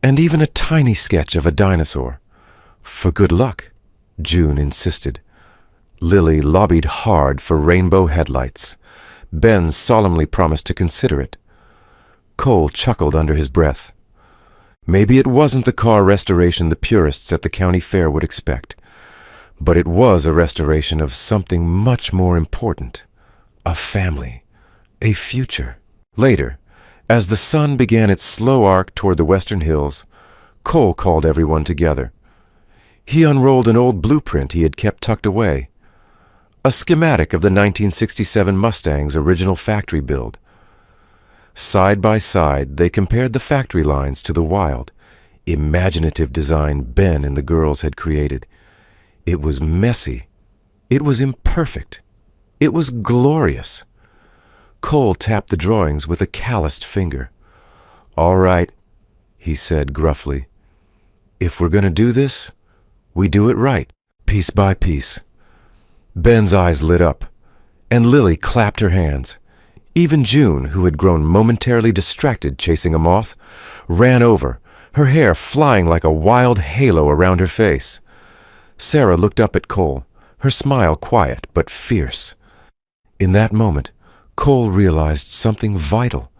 and even a tiny sketch of a dinosaur. For good luck, June insisted. Lily lobbied hard for rainbow headlights. Ben solemnly promised to consider it. Cole chuckled under his breath. Maybe it wasn't the car restoration the purists at the county fair would expect, but it was a restoration of something much more important. A family. A future. Later, as the sun began its slow arc toward the western hills, Cole called everyone together. He unrolled an old blueprint he had kept tucked away. A schematic of the 1967 Mustang's original factory build. Side by side, they compared the factory lines to the wild, imaginative design Ben and the girls had created. It was messy. It was imperfect. It was glorious. Cole tapped the drawings with a calloused finger. "All right," he said gruffly. "If we're going to do this, we do it right, piece by piece." Ben's eyes lit up, and Lily clapped her hands. Even June, who had grown momentarily distracted chasing a moth, ran over, her hair flying like a wild halo around her face. Sarah looked up at Cole, her smile quiet but fierce. In that moment, Cole realized something vital.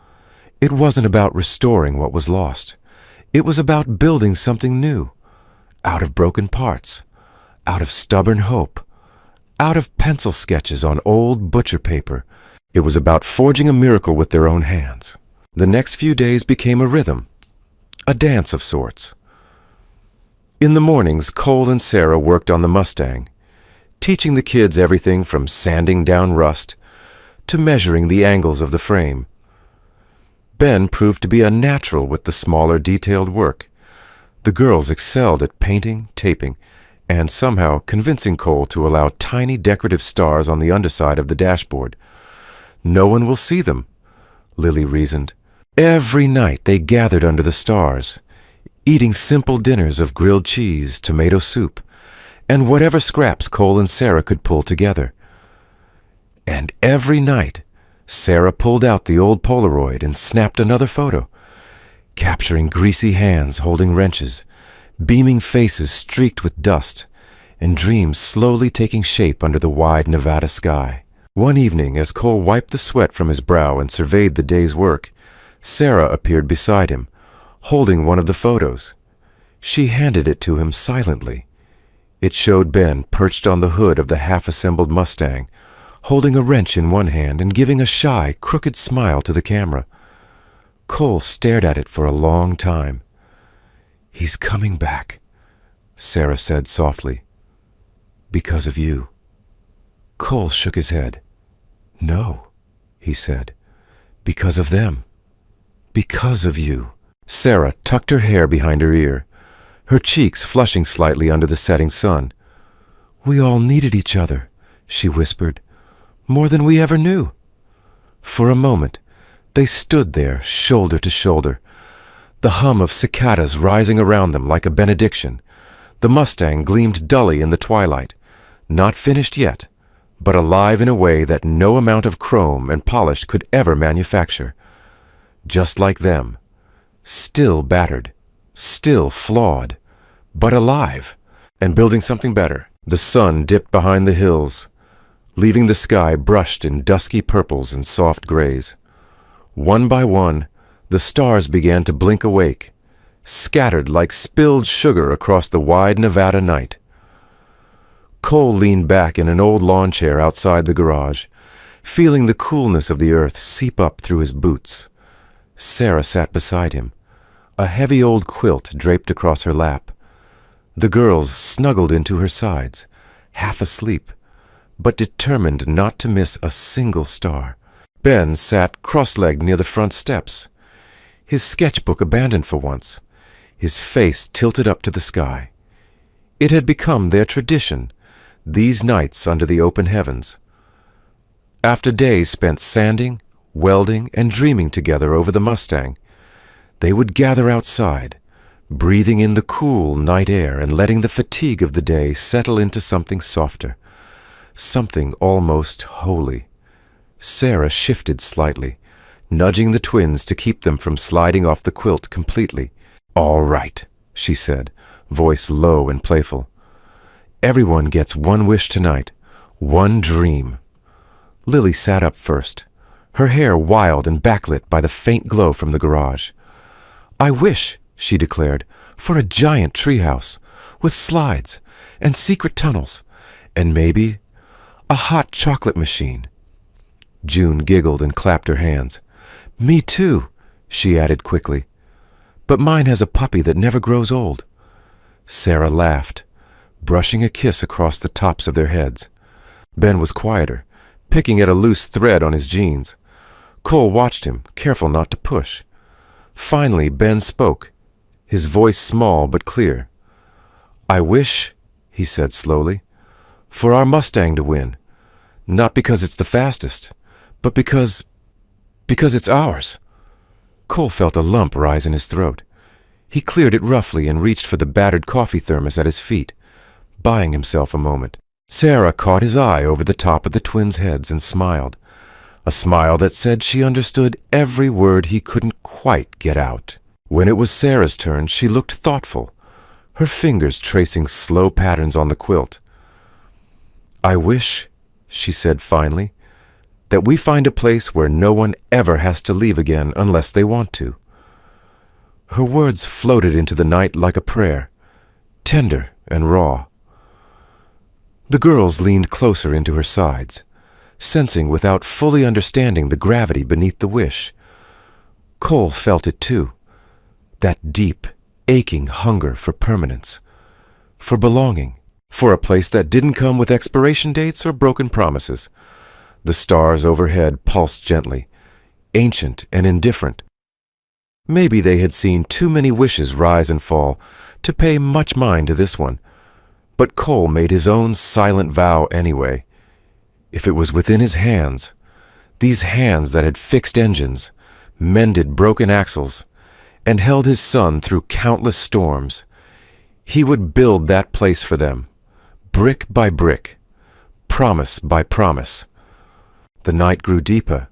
It wasn't about restoring what was lost. It was about building something new, out of broken parts, out of stubborn hope, out of pencil sketches on old butcher paper. It was about forging a miracle with their own hands. The next few days became a rhythm, a dance of sorts. In the mornings, Cole and Sarah worked on the Mustang, teaching the kids everything from sanding down rust to measuring the angles of the frame. Ben proved to be a natural with the smaller, detailed work. The girls excelled at painting, taping, and somehow convincing Cole to allow tiny decorative stars on the underside of the dashboard. "No one will see them," Lily reasoned. Every night they gathered under the stars, eating simple dinners of grilled cheese, tomato soup, and whatever scraps Cole and Sarah could pull together. And every night, Sarah pulled out the old Polaroid and snapped another photo, capturing greasy hands holding wrenches, beaming faces streaked with dust, and dreams slowly taking shape under the wide Nevada sky. One evening, as Cole wiped the sweat from his brow and surveyed the day's work, Sarah appeared beside him, holding one of the photos. She handed it to him silently. It showed Ben perched on the hood of the half-assembled Mustang, holding a wrench in one hand and giving a shy, crooked smile to the camera. Cole stared at it for a long time. "He's coming back," Sarah said softly. "Because of you." Cole shook his head. "No," he said. "Because of them. Because of you." Sarah tucked her hair behind her ear, her cheeks flushing slightly under the setting sun. "We all needed each other," she whispered, "more than we ever knew." For a moment, they stood there, shoulder to shoulder, the hum of cicadas rising around them like a benediction. The Mustang gleamed dully in the twilight, not finished yet, but alive in a way that no amount of chrome and polish could ever manufacture. Just like them, still battered, still flawed, but alive, and building something better. The sun dipped behind the hills, leaving the sky brushed in dusky purples and soft grays. One by one, the stars began to blink awake, scattered like spilled sugar across the wide Nevada night. Cole leaned back in an old lawn chair outside the garage, feeling the coolness of the earth seep up through his boots. Sarah sat beside him, a heavy old quilt draped across her lap. The girls snuggled into her sides, half asleep, but determined not to miss a single star. Ben sat cross-legged near the front steps. his sketchbook abandoned for once, his face tilted up to the sky. It had become their tradition, these nights under the open heavens. After days spent sanding, welding, and dreaming together over the Mustang, they would gather outside, breathing in the cool night air and letting the fatigue of the day settle into something softer, something almost holy. Sarah shifted slightly, nudging the twins to keep them from sliding off the quilt completely. "All right," she said, voice low and playful. "Everyone gets one wish tonight, one dream." Lily sat up first, her hair wild and backlit by the faint glow from the garage. "I wish," she declared, "for a giant treehouse, with slides and secret tunnels, and maybe a hot chocolate machine." June giggled and clapped her hands. "Me too," she added quickly. "But mine has a puppy that never grows old." Sarah laughed, brushing a kiss across the tops of their heads. Ben was quieter, picking at a loose thread on his jeans. Cole watched him, careful not to push. Finally, Ben spoke, his voice small but clear. "I wish," he said slowly, "for our Mustang to win. Not because it's the fastest, but because it's ours." Cole felt a lump rise in his throat. He cleared it roughly and reached for the battered coffee thermos at his feet, buying himself a moment. Sarah caught his eye over the top of the twins' heads and smiled, a smile that said she understood every word he couldn't quite get out. When it was Sarah's turn, she looked thoughtful, her fingers tracing slow patterns on the quilt. "I wish," she said finally, "that we find a place where no one ever has to leave again unless they want to." Her words floated into the night like a prayer, tender and raw. The girls leaned closer into her sides, sensing without fully understanding the gravity beneath the wish. Cole felt it too, that deep, aching hunger for permanence, for belonging, for a place that didn't come with expiration dates or broken promises. The stars overhead pulsed gently, ancient and indifferent. Maybe they had seen too many wishes rise and fall to pay much mind to this one, but Cole made his own silent vow anyway. If it was within his hands, these hands that had fixed engines, mended broken axles, and held his son through countless storms, he would build that place for them, brick by brick, promise by promise. The night grew deeper,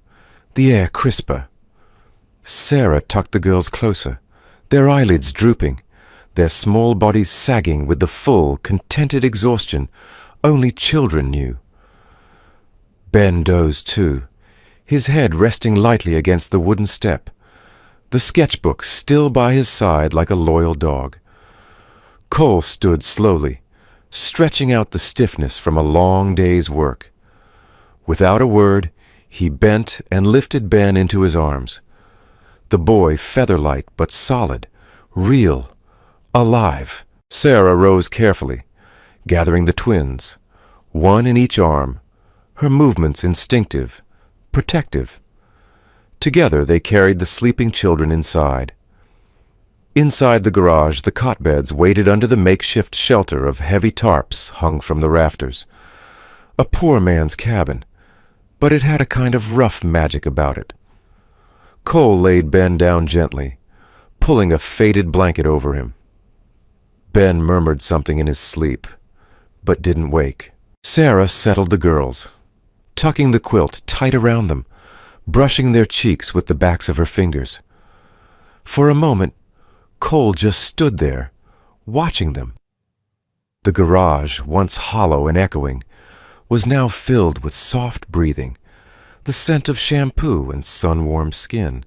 the air crisper. Sarah tucked the girls closer, their eyelids drooping, their small bodies sagging with the full, contented exhaustion only children knew. Ben dozed too, his head resting lightly against the wooden step, the sketchbook still by his side like a loyal dog. Cole stood slowly, stretching out the stiffness from a long day's work. Without a word, he bent and lifted Ben into his arms. The boy feather-light but solid, real, alive. Sarah rose carefully, gathering the twins, one in each arm, her movements instinctive, protective. Together they carried the sleeping children inside. Inside the garage, the cot beds waited under the makeshift shelter of heavy tarps hung from the rafters. A poor man's cabin, but it had a kind of rough magic about it. Cole laid Ben down gently, pulling a faded blanket over him. Ben murmured something in his sleep, but didn't wake. Sarah settled the girls, tucking the quilt tight around them, brushing their cheeks with the backs of her fingers. For a moment, Cole just stood there, watching them. The garage, once hollow and echoing, was now filled with soft breathing, the scent of shampoo and sun-warmed skin,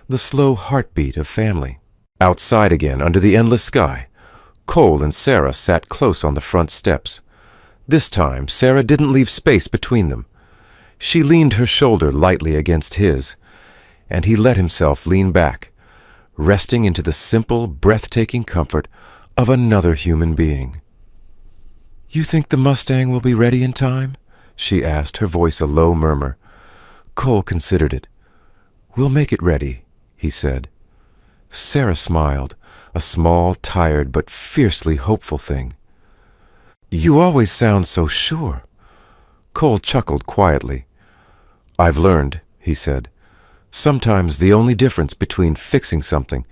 the slow heartbeat of family. Outside again, under the endless sky, Cole and Sarah sat close on the front steps. This time, Sarah didn't leave space between them. She leaned her shoulder lightly against his, and he let himself lean back, resting into the simple, breathtaking comfort of another human being. "You think the Mustang will be ready in time?" she asked, her voice a low murmur. Cole considered it. "We'll make it ready," he said. Sarah smiled, a small, tired, but fiercely hopeful thing. "You always sound so sure." Cole chuckled quietly. "I've learned," he said. "Sometimes the only difference between fixing something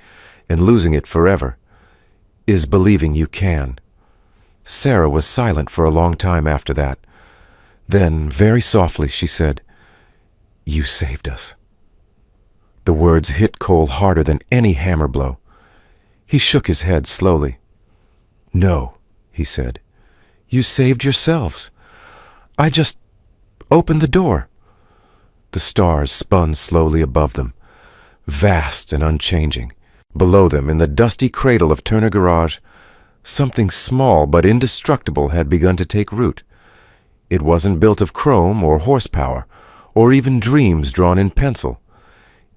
and losing it forever is believing you can." Sarah was silent for a long time after that. Then, very softly, she said, "You saved us." The words hit Cole harder than any hammer blow. He shook his head slowly. "No," he said. "You saved yourselves. I just opened the door." The stars spun slowly above them, vast and unchanging. Below them, in the dusty cradle of Turner Garage, something small but indestructible had begun to take root. It wasn't built of chrome or horsepower, or even dreams drawn in pencil.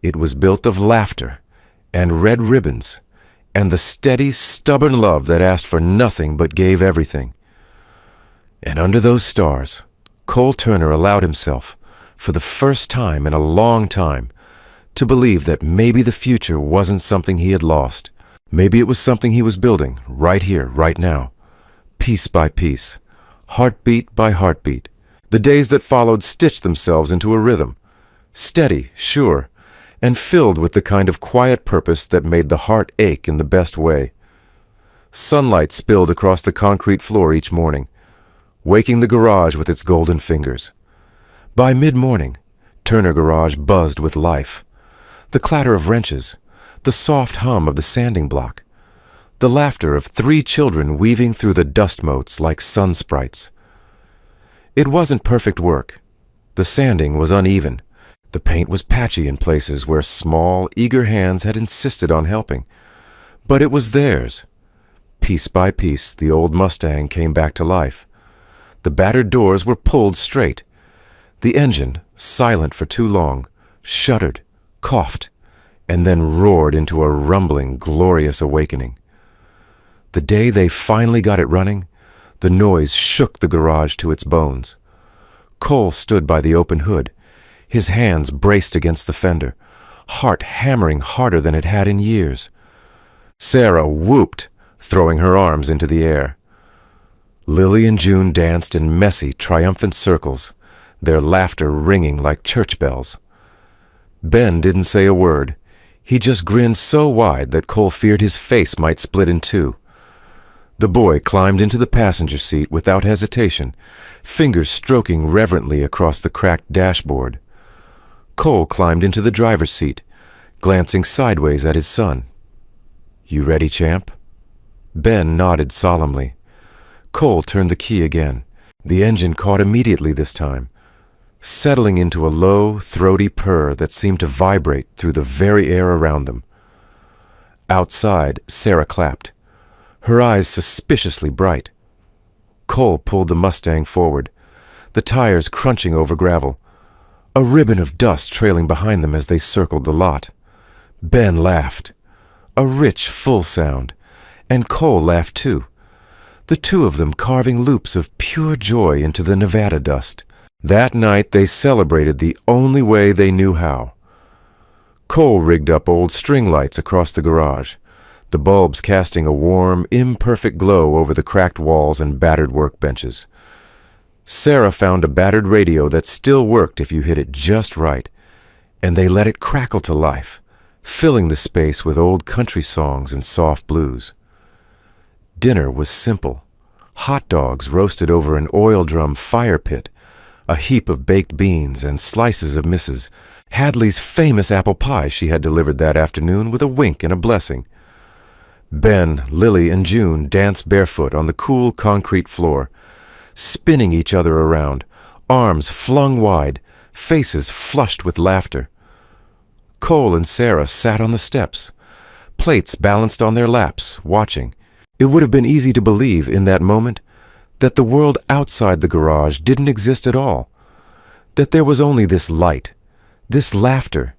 It was built of laughter and red ribbons and the steady, stubborn love that asked for nothing but gave everything. And under those stars, Cole Turner allowed himself, for the first time in a long time, to believe that maybe the future wasn't something he had lost. Maybe it was something he was building right here, right now, piece by piece, heartbeat by heartbeat. The days that followed stitched themselves into a rhythm, steady, sure, and filled with the kind of quiet purpose that made the heart ache in the best way. Sunlight spilled across the concrete floor each morning, waking the garage with its golden fingers. By mid-morning, Turner Garage buzzed with life. The clatter of wrenches, the soft hum of the sanding block, the laughter of 3 children weaving through the dust motes like sun sprites. It wasn't perfect work. The sanding was uneven. The paint was patchy in places where small, eager hands had insisted on helping. But it was theirs. Piece by piece, the old Mustang came back to life. The battered doors were pulled straight. The engine, silent for too long, shuddered, coughed, and then roared into a rumbling, glorious awakening. The day they finally got it running, the noise shook the garage to its bones. Cole stood by the open hood, his hands braced against the fender, heart hammering harder than it had in years. Sarah whooped, throwing her arms into the air. Lily and June danced in messy, triumphant circles, their laughter ringing like church bells. Ben didn't say a word. He just grinned so wide that Cole feared his face might split in two. The boy climbed into the passenger seat without hesitation, fingers stroking reverently across the cracked dashboard. Cole climbed into the driver's seat, glancing sideways at his son. "You ready, champ?" Ben nodded solemnly. Cole turned the key again. The engine caught immediately this time, settling into a low, throaty purr that seemed to vibrate through the very air around them. Outside, Sarah clapped, her eyes suspiciously bright. Cole pulled the Mustang forward, the tires crunching over gravel, a ribbon of dust trailing behind them as they circled the lot. Ben laughed, a rich, full sound, and Cole laughed too, the two of them carving loops of pure joy into the Nevada dust. That night they celebrated the only way they knew how. Cole rigged up old string lights across the garage, the bulbs casting a warm, imperfect glow over the cracked walls and battered workbenches. Sarah found a battered radio that still worked if you hit it just right, and they let it crackle to life, filling the space with old country songs and soft blues. Dinner was simple. Hot dogs roasted over an oil drum fire pit, a heap of baked beans and slices of Mrs. Hadley's famous apple pie she had delivered that afternoon with a wink and a blessing. Ben, Lily, and June danced barefoot on the cool concrete floor, spinning each other around, arms flung wide, faces flushed with laughter. Cole and Sarah sat on the steps, plates balanced on their laps, watching. It would have been easy to believe in that moment that the world outside the garage didn't exist at all, that there was only this light, this laughter,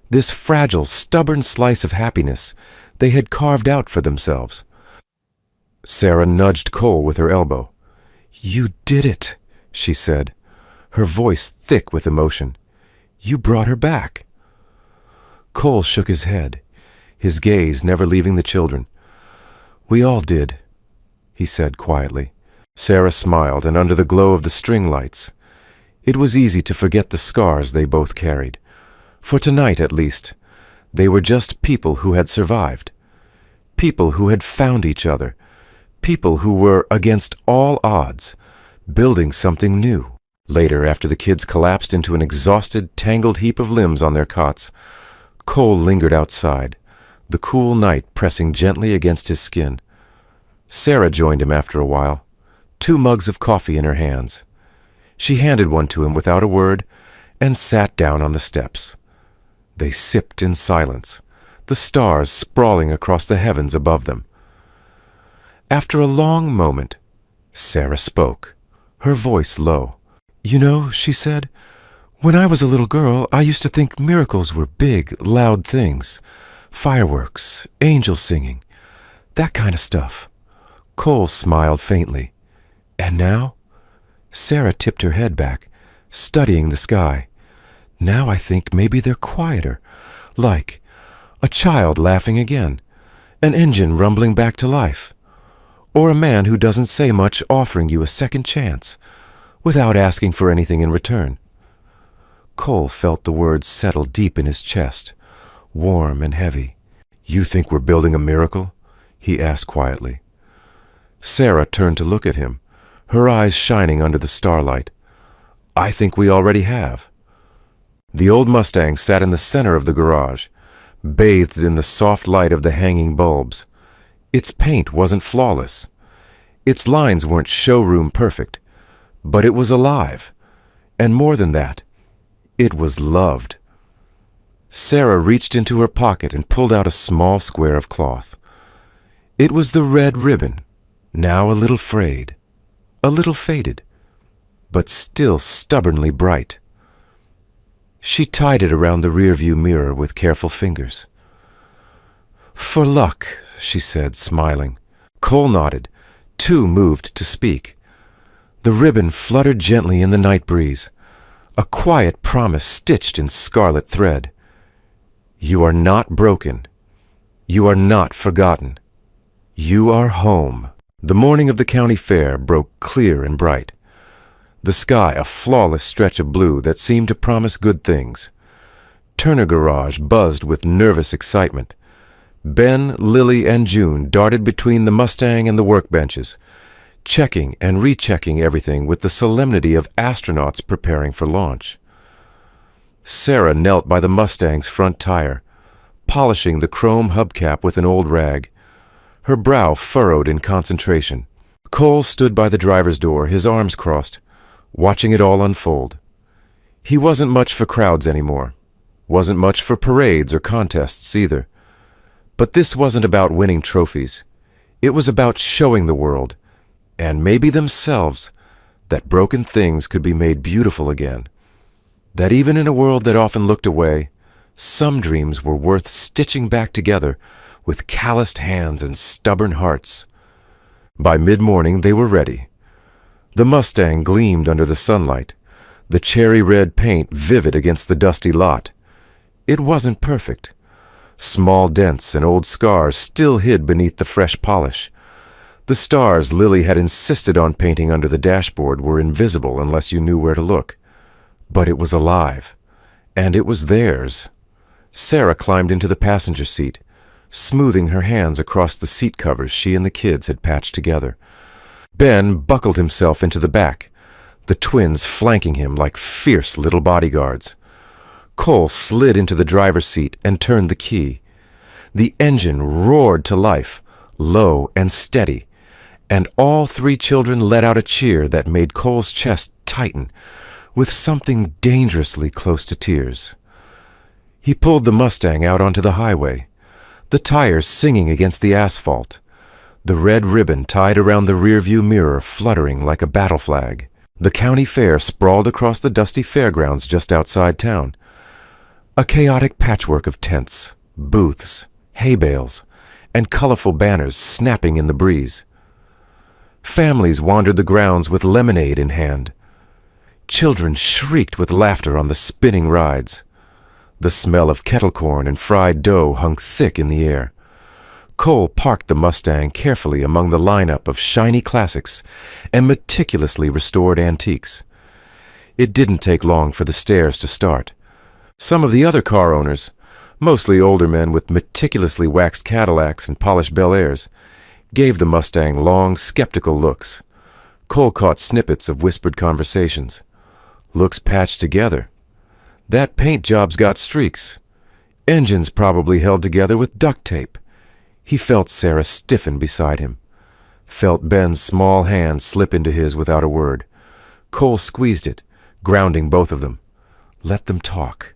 this fragile, stubborn slice of happiness they had carved out for themselves. Sarah nudged Cole with her elbow. "You did it," she said, her voice thick with emotion. "You brought her back." Cole shook his head. his gaze never leaving the children. "We all did," he said quietly. Sarah smiled, and under the glow of the string lights, it was easy to forget the scars they both carried. For tonight, at least, they were just people who had survived. People who had found each other. People who were, against all odds, building something new. Later, after the kids collapsed into an exhausted, tangled heap of limbs on their cots, Cole lingered outside, the cool night pressing gently against his skin. Sarah joined him after a while, 2 mugs of coffee in her hands. She handed one to him without a word and sat down on the steps. They sipped in silence, the stars sprawling across the heavens above them. After a long moment, Sarah spoke, her voice low. "You know," she said, "when I was a little girl, I used to think miracles were big, loud things. Fireworks, angels singing, that kind of stuff." Cole smiled faintly. "And now?" Sarah tipped her head back, studying the sky. "Now I think maybe they're quieter, like a child laughing again, an engine rumbling back to life, or a man who doesn't say much offering you a second chance, without asking for anything in return." Cole felt the words settle deep in his chest, warm and heavy. "You think we're building a miracle?" he asked quietly. Sarah turned to look at him, her eyes shining under the starlight. "I think we already have." The old Mustang sat in the center of the garage, bathed in the soft light of the hanging bulbs. Its paint wasn't flawless. Its lines weren't showroom perfect, but it was alive, and more than that, it was loved. Sarah reached into her pocket and pulled out a small square of cloth. It was the red ribbon, now a little frayed, a little faded, but still stubbornly bright. She tied it around the rearview mirror with careful fingers. "For luck," she said, smiling. Cole nodded, too moved to speak. The ribbon fluttered gently in the night breeze, a quiet promise stitched in scarlet thread. "You are not broken. You are not forgotten. You are home." The morning of the county fair broke clear and bright. The sky a flawless stretch of blue that seemed to promise good things. Turner Garage buzzed with nervous excitement. Ben, Lily, and June darted between the Mustang and the workbenches, checking and rechecking everything with the solemnity of astronauts preparing for launch. Sarah knelt by the Mustang's front tire, polishing the chrome hubcap with an old rag, her brow furrowed in concentration. Cole stood by the driver's door, his arms crossed, watching it all unfold. He wasn't much for crowds anymore, wasn't much for parades or contests either. But this wasn't about winning trophies. It was about showing the world, and maybe themselves, that broken things could be made beautiful again. That even in a world that often looked away, some dreams were worth stitching back together with calloused hands and stubborn hearts. By mid-morning they were ready. The Mustang gleamed under the sunlight, the cherry-red paint vivid against the dusty lot. It wasn't perfect. Small dents and old scars still hid beneath the fresh polish. The stars Lily had insisted on painting under the dashboard were invisible unless you knew where to look. But it was alive, and it was theirs. Sarah climbed into the passenger seat, smoothing her hands across the seat covers she and the kids had patched together. Ben buckled himself into the back, the twins flanking him like fierce little bodyguards. Cole slid into the driver's seat and turned the key. The engine roared to life, low and steady, and all 3 children let out a cheer that made Cole's chest tighten with something dangerously close to tears. He pulled the Mustang out onto the highway, the tires singing against the asphalt, the red ribbon tied around the rearview mirror fluttering like a battle flag. The county fair sprawled across the dusty fairgrounds just outside town. A chaotic patchwork of tents, booths, hay bales, and colorful banners snapping in the breeze. Families wandered the grounds with lemonade in hand. Children shrieked with laughter on the spinning rides. The smell of kettle corn and fried dough hung thick in the air. Cole parked the Mustang carefully among the lineup of shiny classics and meticulously restored antiques. It didn't take long for the stares to start. Some of the other car owners, mostly older men with meticulously waxed Cadillacs and polished Bel Airs, gave the Mustang long, skeptical looks. Cole caught snippets of whispered conversations. Looks patched together. That paint job's got streaks. Engine's probably held together with duct tape. He felt Sarah stiffen beside him. Felt Ben's small hand slip into his without a word. Cole squeezed it, grounding both of them. Let them talk.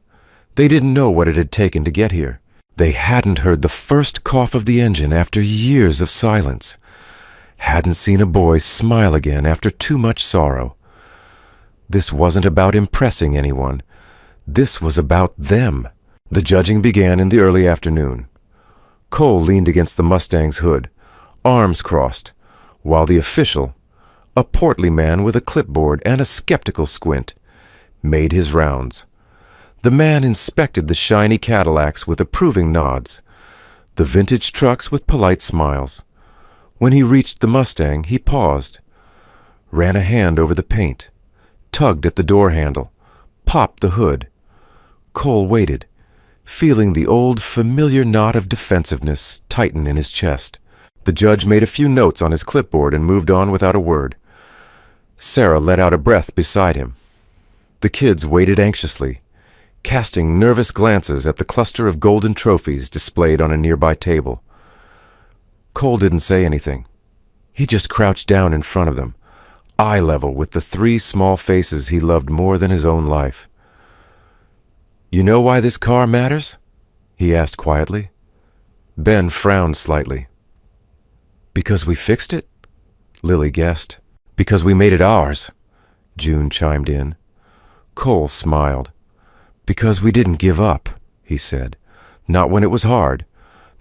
They didn't know what it had taken to get here. They hadn't heard the first cough of the engine after years of silence. Hadn't seen a boy smile again after too much sorrow. This wasn't about impressing anyone. This was about them. The judging began in the early afternoon. Cole leaned against the Mustang's hood, arms crossed, while the official, a portly man with a clipboard and a skeptical squint, made his rounds. The man inspected the shiny Cadillacs with approving nods, the vintage trucks with polite smiles. When he reached the Mustang, he paused, ran a hand over the paint, tugged at the door handle, popped the hood. Cole waited, feeling the old familiar knot of defensiveness tighten in his chest. The judge made a few notes on his clipboard and moved on without a word. Sarah let out a breath beside him. The kids waited anxiously, casting nervous glances at the cluster of golden trophies displayed on a nearby table. Cole didn't say anything. He just crouched down in front of them, eye level with the three small faces he loved more than his own life. "You know why this car matters?" he asked quietly. Ben frowned slightly. "Because we fixed it?" Lily guessed. "Because we made it ours," June chimed in. Cole smiled. "Because we didn't give up," he said. "Not when it was hard.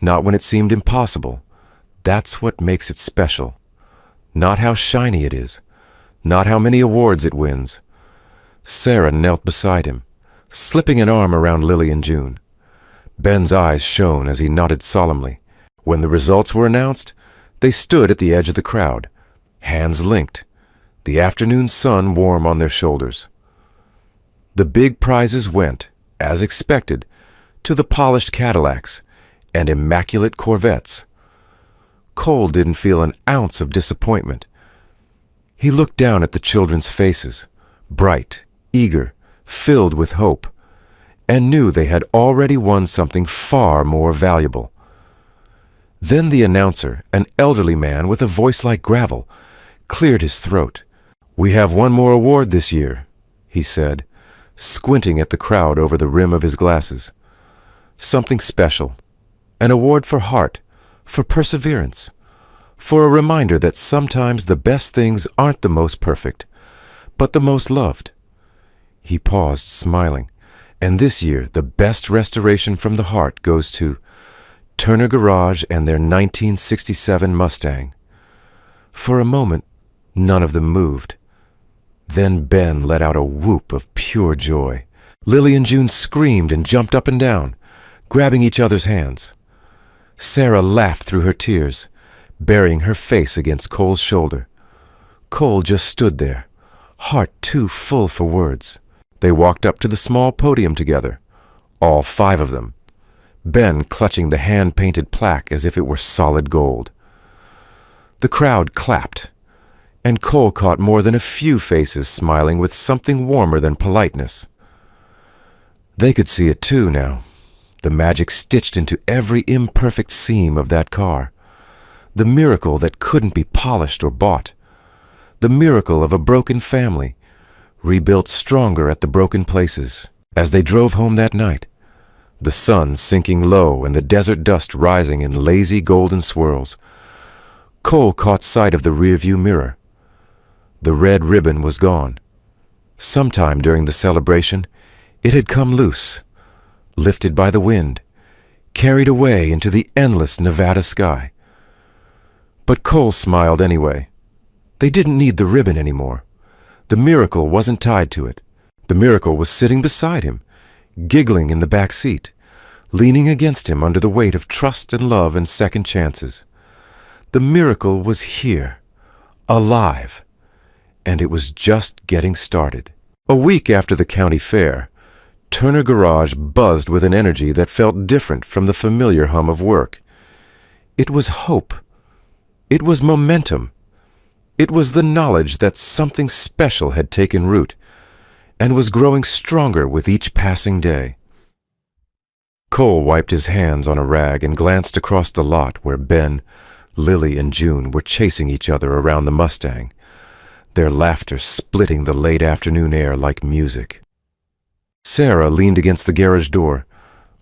Not when it seemed impossible. That's what makes it special. Not how shiny it is. Not how many awards it wins." Sarah knelt beside him, slipping an arm around Lily and June. Ben's eyes shone as he nodded solemnly. When the results were announced, they stood at the edge of the crowd, hands linked, the afternoon sun warm on their shoulders. The big prizes went, as expected, to the polished Cadillacs and immaculate Corvettes. Cole didn't feel an ounce of disappointment. He looked down at the children's faces, bright, eager, filled with hope, and knew they had already won something far more valuable. Then the announcer, an elderly man with a voice like gravel, cleared his throat. "We have one more award this year," he said, squinting at the crowd over the rim of his glasses. "Something special. An award for heart, for perseverance, for a reminder that sometimes the best things aren't the most perfect, but the most loved." He paused, smiling. "And this year, the best restoration from the heart goes to Turner Garage and their 1967 Mustang." For a moment, none of them moved. Then Ben let out a whoop of pure joy. Lily and June screamed and jumped up and down, grabbing each other's hands. Sarah laughed through her tears, burying her face against Cole's shoulder. Cole just stood there, heart too full for words. They walked up to the small podium together, all five of them, Ben clutching the hand-painted plaque as if it were solid gold. The crowd clapped, and Cole caught more than a few faces smiling with something warmer than politeness. They could see it too now, the magic stitched into every imperfect seam of that car, the miracle that couldn't be polished or bought, the miracle of a broken family, rebuilt stronger at the broken places. As they drove home that night, the sun sinking low and the desert dust rising in lazy golden swirls, Cole caught sight of the rearview mirror. The red ribbon was gone. Sometime during the celebration, it had come loose, lifted by the wind, carried away into the endless Nevada sky. But Cole smiled anyway. They didn't need the ribbon anymore. The miracle wasn't tied to it. The miracle was sitting beside him, giggling in the back seat, leaning against him under the weight of trust and love and second chances. The miracle was here, alive, and it was just getting started. A week after the county fair, Turner Garage buzzed with an energy that felt different from the familiar hum of work. It was hope. It was momentum. It was the knowledge that something special had taken root and was growing stronger with each passing day. Cole wiped his hands on a rag and glanced across the lot where Ben, Lily, and June were chasing each other around the Mustang, their laughter splitting the late afternoon air like music. Sarah leaned against the garage door,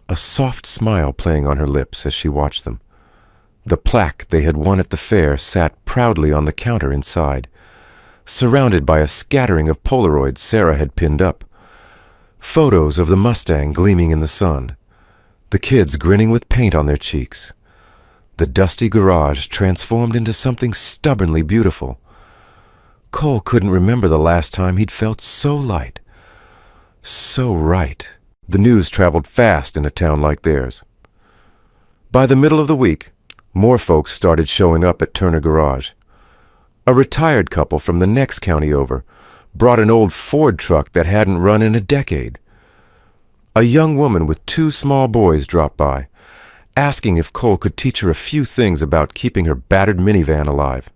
a soft smile playing on her lips as she watched them. The plaque they had won at the fair sat proudly on the counter inside, surrounded by a scattering of Polaroids Sarah had pinned up. Photos of the Mustang gleaming in the sun, the kids grinning with paint on their cheeks. The dusty garage transformed into something stubbornly beautiful. Cole couldn't remember the last time he'd felt so light, so right. The news traveled fast in a town like theirs. By the middle of the week, more folks started showing up at Turner Garage. A retired couple from the next county over brought an old Ford truck that hadn't run in a decade. A young woman with 2 small boys dropped by, asking if Cole could teach her a few things about keeping her battered minivan alive.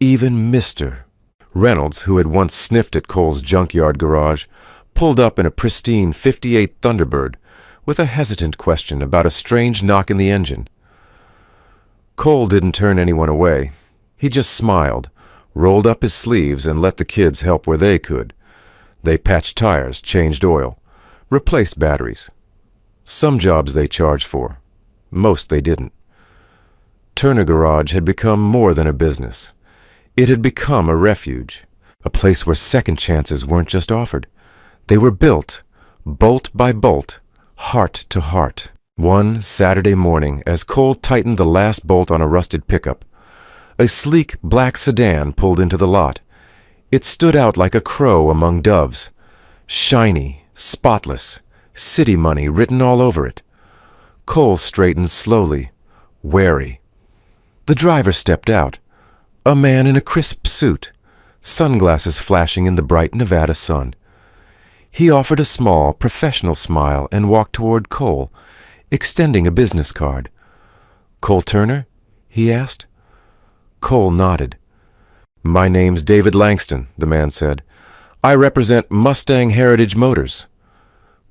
Even Mr. Reynolds, who had once sniffed at Cole's junkyard garage, pulled up in a pristine '58 Thunderbird with a hesitant question about a strange knock in the engine. Cole didn't turn anyone away. He just smiled, rolled up his sleeves, and let the kids help where they could. They patched tires, changed oil, replaced batteries. Some jobs they charged for. Most they didn't. Turner Garage had become more than a business. It had become a refuge, a place where second chances weren't just offered. They were built, bolt by bolt, heart to heart. One Saturday morning, as Cole tightened the last bolt on a rusted pickup, a sleek black sedan pulled into the lot. It stood out like a crow among doves, shiny, spotless, city money written all over it. Cole straightened slowly, wary. The driver stepped out, a man in a crisp suit, sunglasses flashing in the bright Nevada sun. He offered a small, professional smile and walked toward Cole, extending a business card. "Cole Turner?" he asked. Cole nodded. "My name's David Langston," the man said. "I represent Mustang Heritage Motors."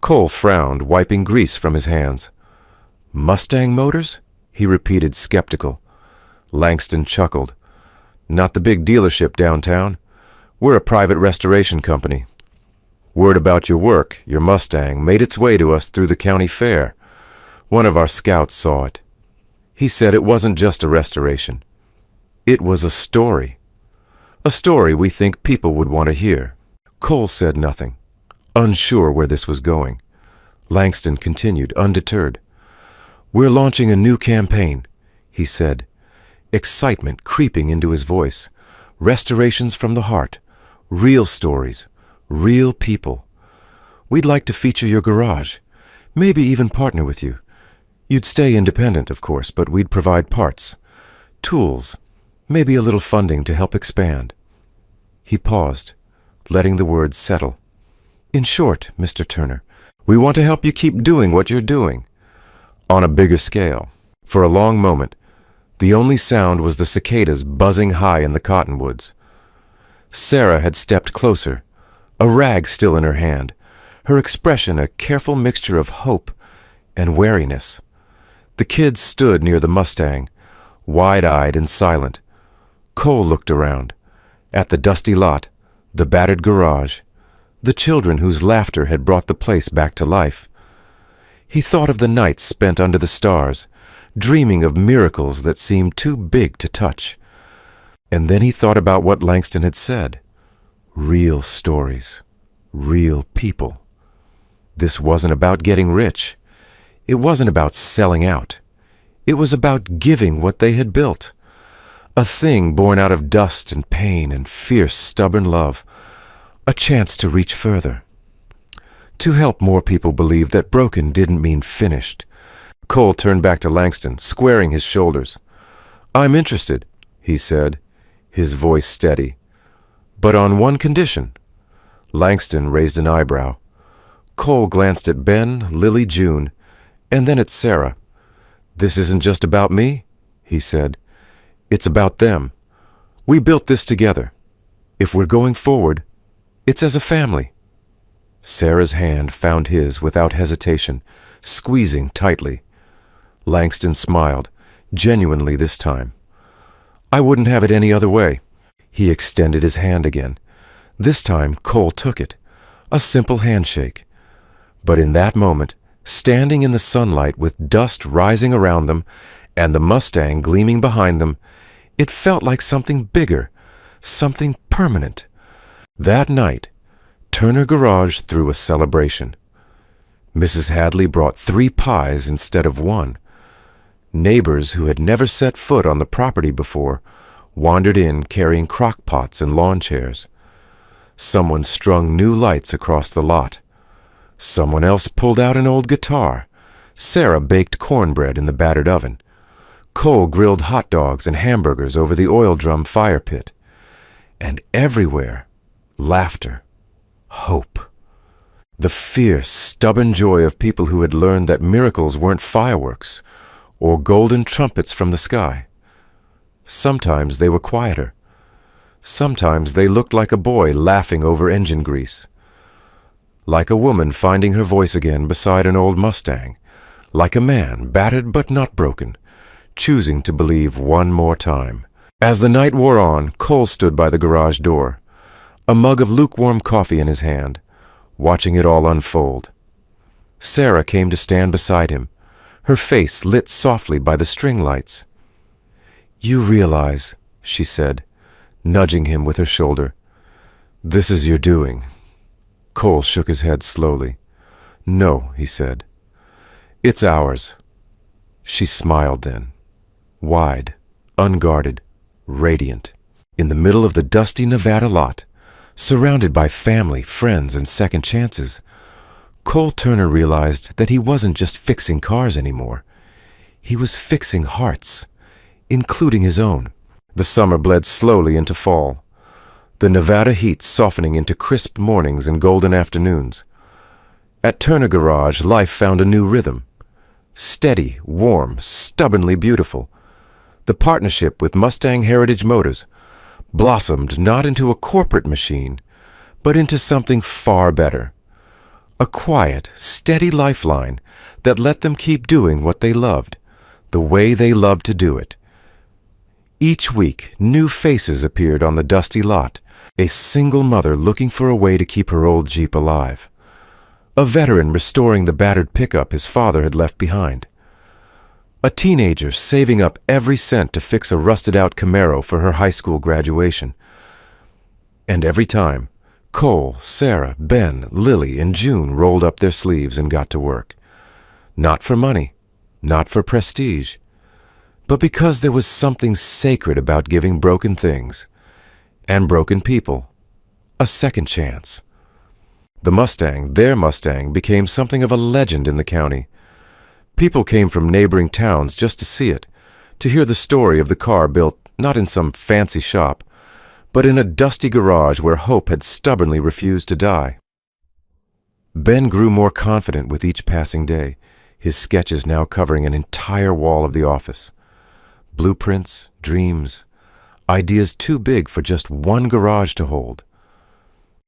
Cole frowned, wiping grease from his hands. "Mustang Motors?" he repeated, skeptical. Langston chuckled. "Not the big dealership downtown. We're a private restoration company. Word about your work, your Mustang, made its way to us through the county fair. One of our scouts saw it. He said it wasn't just a restoration. It was a story. A story we think people would want to hear." Cole said nothing, unsure where this was going. Langston continued, undeterred. "We're launching a new campaign," he said, excitement creeping into his voice. "Restorations from the heart, real stories, real people. We'd like to feature your garage, maybe even partner with you. You'd stay independent, of course, but we'd provide parts, tools, maybe a little funding to help expand." He paused, letting the words settle. "In short, Mr. Turner, we want to help you keep doing what you're doing, on a bigger scale." For a long moment, the only sound was the cicadas buzzing high in the cottonwoods. Sarah had stepped closer, a rag still in her hand, her expression a careful mixture of hope and wariness. The kids stood near the Mustang, wide-eyed and silent. Cole looked around, at the dusty lot, the battered garage, the children whose laughter had brought the place back to life. He thought of the nights spent under the stars, dreaming of miracles that seemed too big to touch. And then he thought about what Langston had said. Real stories, real people. This wasn't about getting rich. It wasn't about selling out. It was about giving what they had built. A thing born out of dust and pain and fierce, stubborn love. A chance to reach further. to help more people believe that broken didn't mean finished. Cole turned back to Langston, squaring his shoulders. "I'm interested," he said, his voice steady. "But on one condition." Langston raised an eyebrow. Cole glanced at Ben, Lily, June, and then at Sarah. "This isn't just about me," he said. "It's about them. We built this together. If we're going forward, it's as a family." Sarah's hand found his without hesitation, squeezing tightly. Langston smiled, genuinely this time. "I wouldn't have it any other way." He extended his hand again. This time Cole took it, a simple handshake. But in that moment, standing in the sunlight with dust rising around them and the Mustang gleaming behind them, it felt like something bigger, something permanent. That night, Turner Garage threw a celebration. Mrs. Hadley brought 3 pies instead of 1. Neighbors who had never set foot on the property before wandered in carrying crock pots and lawn chairs. Someone strung new lights across the lot. Someone else pulled out an old guitar. Sarah baked cornbread in the battered oven. Cole grilled hot dogs and hamburgers over the oil drum fire pit. And everywhere, laughter, hope. The fierce, stubborn joy of people who had learned that miracles weren't fireworks or golden trumpets from the sky. Sometimes they were quieter. Sometimes they looked like a boy laughing over engine grease. Like a woman finding her voice again beside an old Mustang. Like a man, battered but not broken, choosing to believe one more time. As the night wore on, Cole stood by the garage door, a mug of lukewarm coffee in his hand, watching it all unfold. Sarah came to stand beside him, her face lit softly by the string lights. "You realize," she said, nudging him with her shoulder, "this is your doing." Cole shook his head slowly. "No," he said. "It's ours." She smiled then, wide, unguarded, radiant. In the middle of the dusty Nevada lot, surrounded by family, friends, and second chances, Cole Turner realized that he wasn't just fixing cars anymore. He was fixing hearts, including his own. The summer bled slowly into fall, the Nevada heat softening into crisp mornings and golden afternoons. At Turner Garage, life found a new rhythm. Steady, warm, stubbornly beautiful. The partnership with Mustang Heritage Motors blossomed not into a corporate machine, but into something far better. A quiet, steady lifeline that let them keep doing what they loved, the way they loved to do it. Each week, new faces appeared on the dusty lot, a single mother looking for a way to keep her old Jeep alive. A veteran restoring the battered pickup his father had left behind. A teenager saving up every cent to fix a rusted-out Camaro for her high school graduation. And every time, Cole, Sarah, Ben, Lily, and June rolled up their sleeves and got to work. Not for money, not for prestige, but because there was something sacred about giving broken things and broken people a second chance. The Mustang, their Mustang, became something of a legend in the county. People came from neighboring towns just to see it, to hear the story of the car built not in some fancy shop, but in a dusty garage where hope had stubbornly refused to die. Ben grew more confident with each passing day, his sketches now covering an entire wall of the office. Blueprints, dreams, ideas too big for just one garage to hold.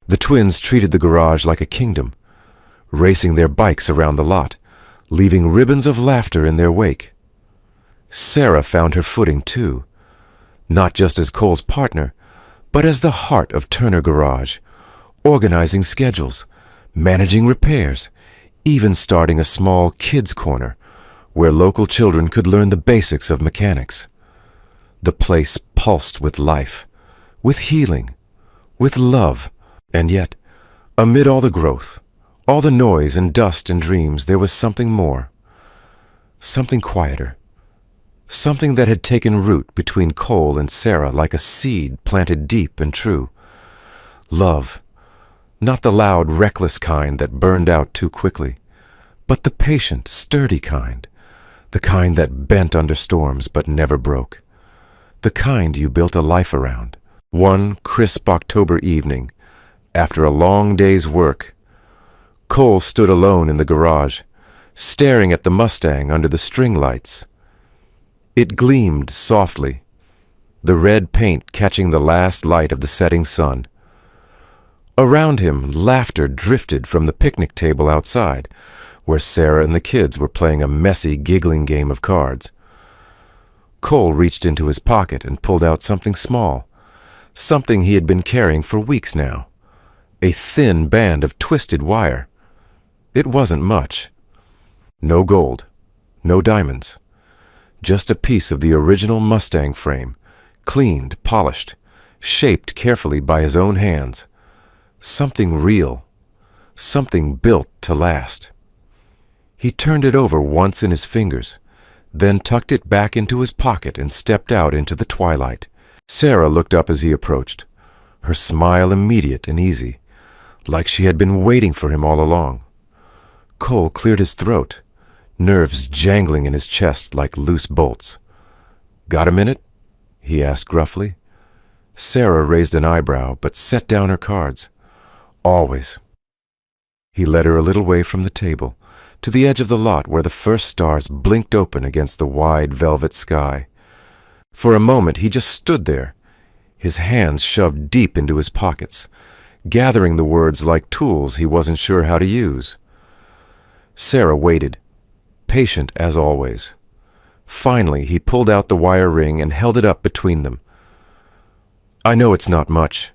The twins treated the garage like a kingdom, racing their bikes around the lot, leaving ribbons of laughter in their wake. Sarah found her footing too, not just as Cole's partner, but as the heart of Turner Garage, organizing schedules, managing repairs, even starting a small kids' corner where local children could learn the basics of mechanics. The place pulsed with life, with healing, with love, and yet, amid all the growth, all the noise and dust and dreams, there was something more, something quieter, something that had taken root between Cole and Sarah like a seed planted deep and true. Love, Not the loud, reckless kind that burned out too quickly, but the patient, sturdy kind. The kind that bent under storms but never broke. The kind you built a life around. One crisp October evening, after a long day's work, Cole stood alone in the garage, staring at the Mustang under the string lights. It gleamed softly, the red paint catching the last light of the setting sun. Around him, laughter drifted from the picnic table outside, where Sarah and the kids were playing a messy, giggling game of cards. Cole reached into his pocket and pulled out something small, something he had been carrying for weeks now. A thin band of twisted wire. It wasn't much. No gold, no diamonds. Just a piece of the original Mustang frame, cleaned, polished, shaped carefully by his own hands. Something real, something built to last. He turned it over once in his fingers, then tucked it back into his pocket and stepped out into the twilight. Sarah looked up as he approached, her smile immediate and easy, like she had been waiting for him all along. Cole cleared his throat, nerves jangling in his chest like loose bolts. "Got a minute?" he asked gruffly. Sarah raised an eyebrow but set down her cards. "Always." He led her a little way from the table, to the edge of the lot where the first stars blinked open against the wide velvet sky. For a moment he just stood there, his hands shoved deep into his pockets, gathering the words like tools he wasn't sure how to use. Sarah waited, patient as always. Finally, he pulled out the wire ring and held it up between them. "I know it's not much,"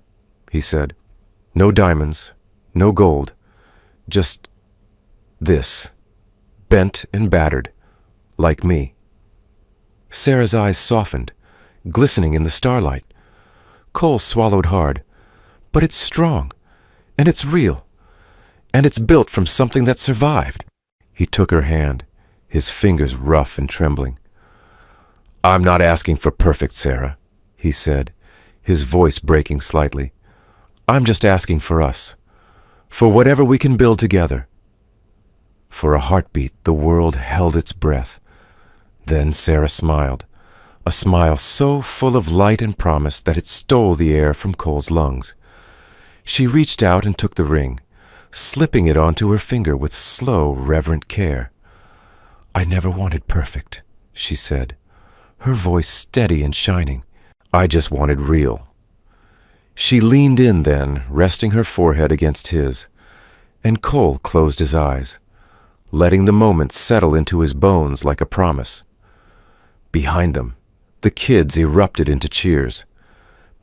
he said. "No diamonds, no gold, just this, bent and battered, like me." Sarah's eyes softened, glistening in the starlight. Cole swallowed hard. "But it's strong, and it's real, and it's built from something that survived." He took her hand, his fingers rough and trembling. "I'm not asking for perfect, Sarah," he said, his voice breaking slightly. "I'm just asking for us, for whatever we can build together." For a heartbeat, the world held its breath. Then Sarah smiled, a smile so full of light and promise that it stole the air from Cole's lungs. She reached out and took the ring, slipping it onto her finger with slow, reverent care. "I never wanted perfect," she said, her voice steady and shining. "I just wanted real." She leaned in then, resting her forehead against his, and Cole closed his eyes, letting the moment settle into his bones like a promise. Behind them, the kids erupted into cheers.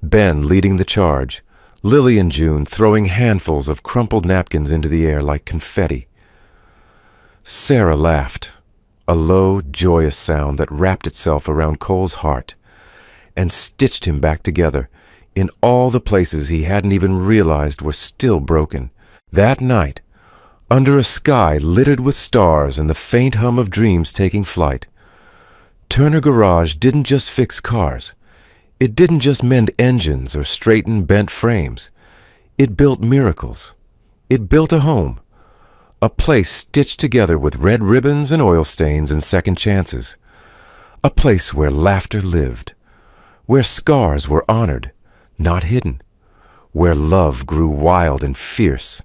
Ben leading the charge, Lily and June throwing handfuls of crumpled napkins into the air like confetti. Sarah laughed, a low, joyous sound that wrapped itself around Cole's heart and stitched him back together in all the places he hadn't even realized were still broken. That night, under a sky littered with stars and the faint hum of dreams taking flight, Turner Garage didn't just fix cars. It didn't just mend engines or straighten bent frames. It built miracles. It built a home, a place stitched together with red ribbons and oil stains and second chances, a place where laughter lived, where scars were honored, not hidden, where love grew wild and fierce,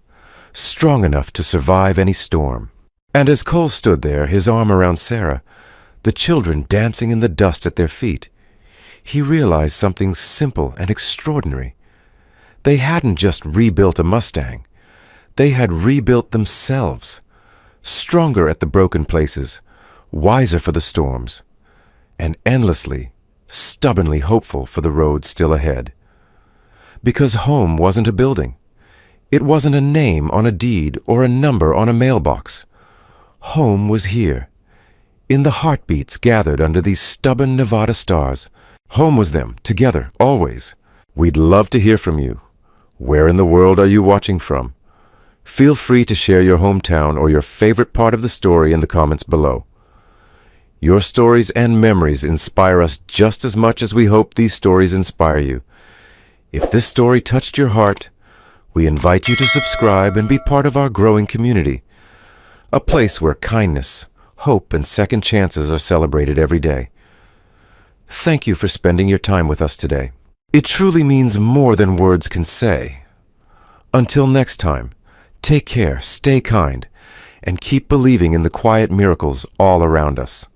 strong enough to survive any storm. And as Cole stood there, his arm around Sarah, the children dancing in the dust at their feet, he realized something simple and extraordinary. They hadn't just rebuilt a Mustang. They had rebuilt themselves, stronger at the broken places, wiser for the storms, and endlessly, stubbornly hopeful for the road still ahead. Because home wasn't a building. It wasn't a name on a deed or a number on a mailbox. Home was here, in the heartbeats gathered under these stubborn Nevada stars. Home was them, together, always. We'd love to hear from you. Where in the world are you watching from? Feel free to share your hometown or your favorite part of the story in the comments below. Your stories and memories inspire us just as much as we hope these stories inspire you. If this story touched your heart, We invite you to subscribe and be part of our growing community, a place where kindness, hope, and second chances are celebrated every day. Thank you for spending your time with us today. It truly means more than words can say. Until next time, take care, stay kind, and keep believing in the quiet miracles all around us.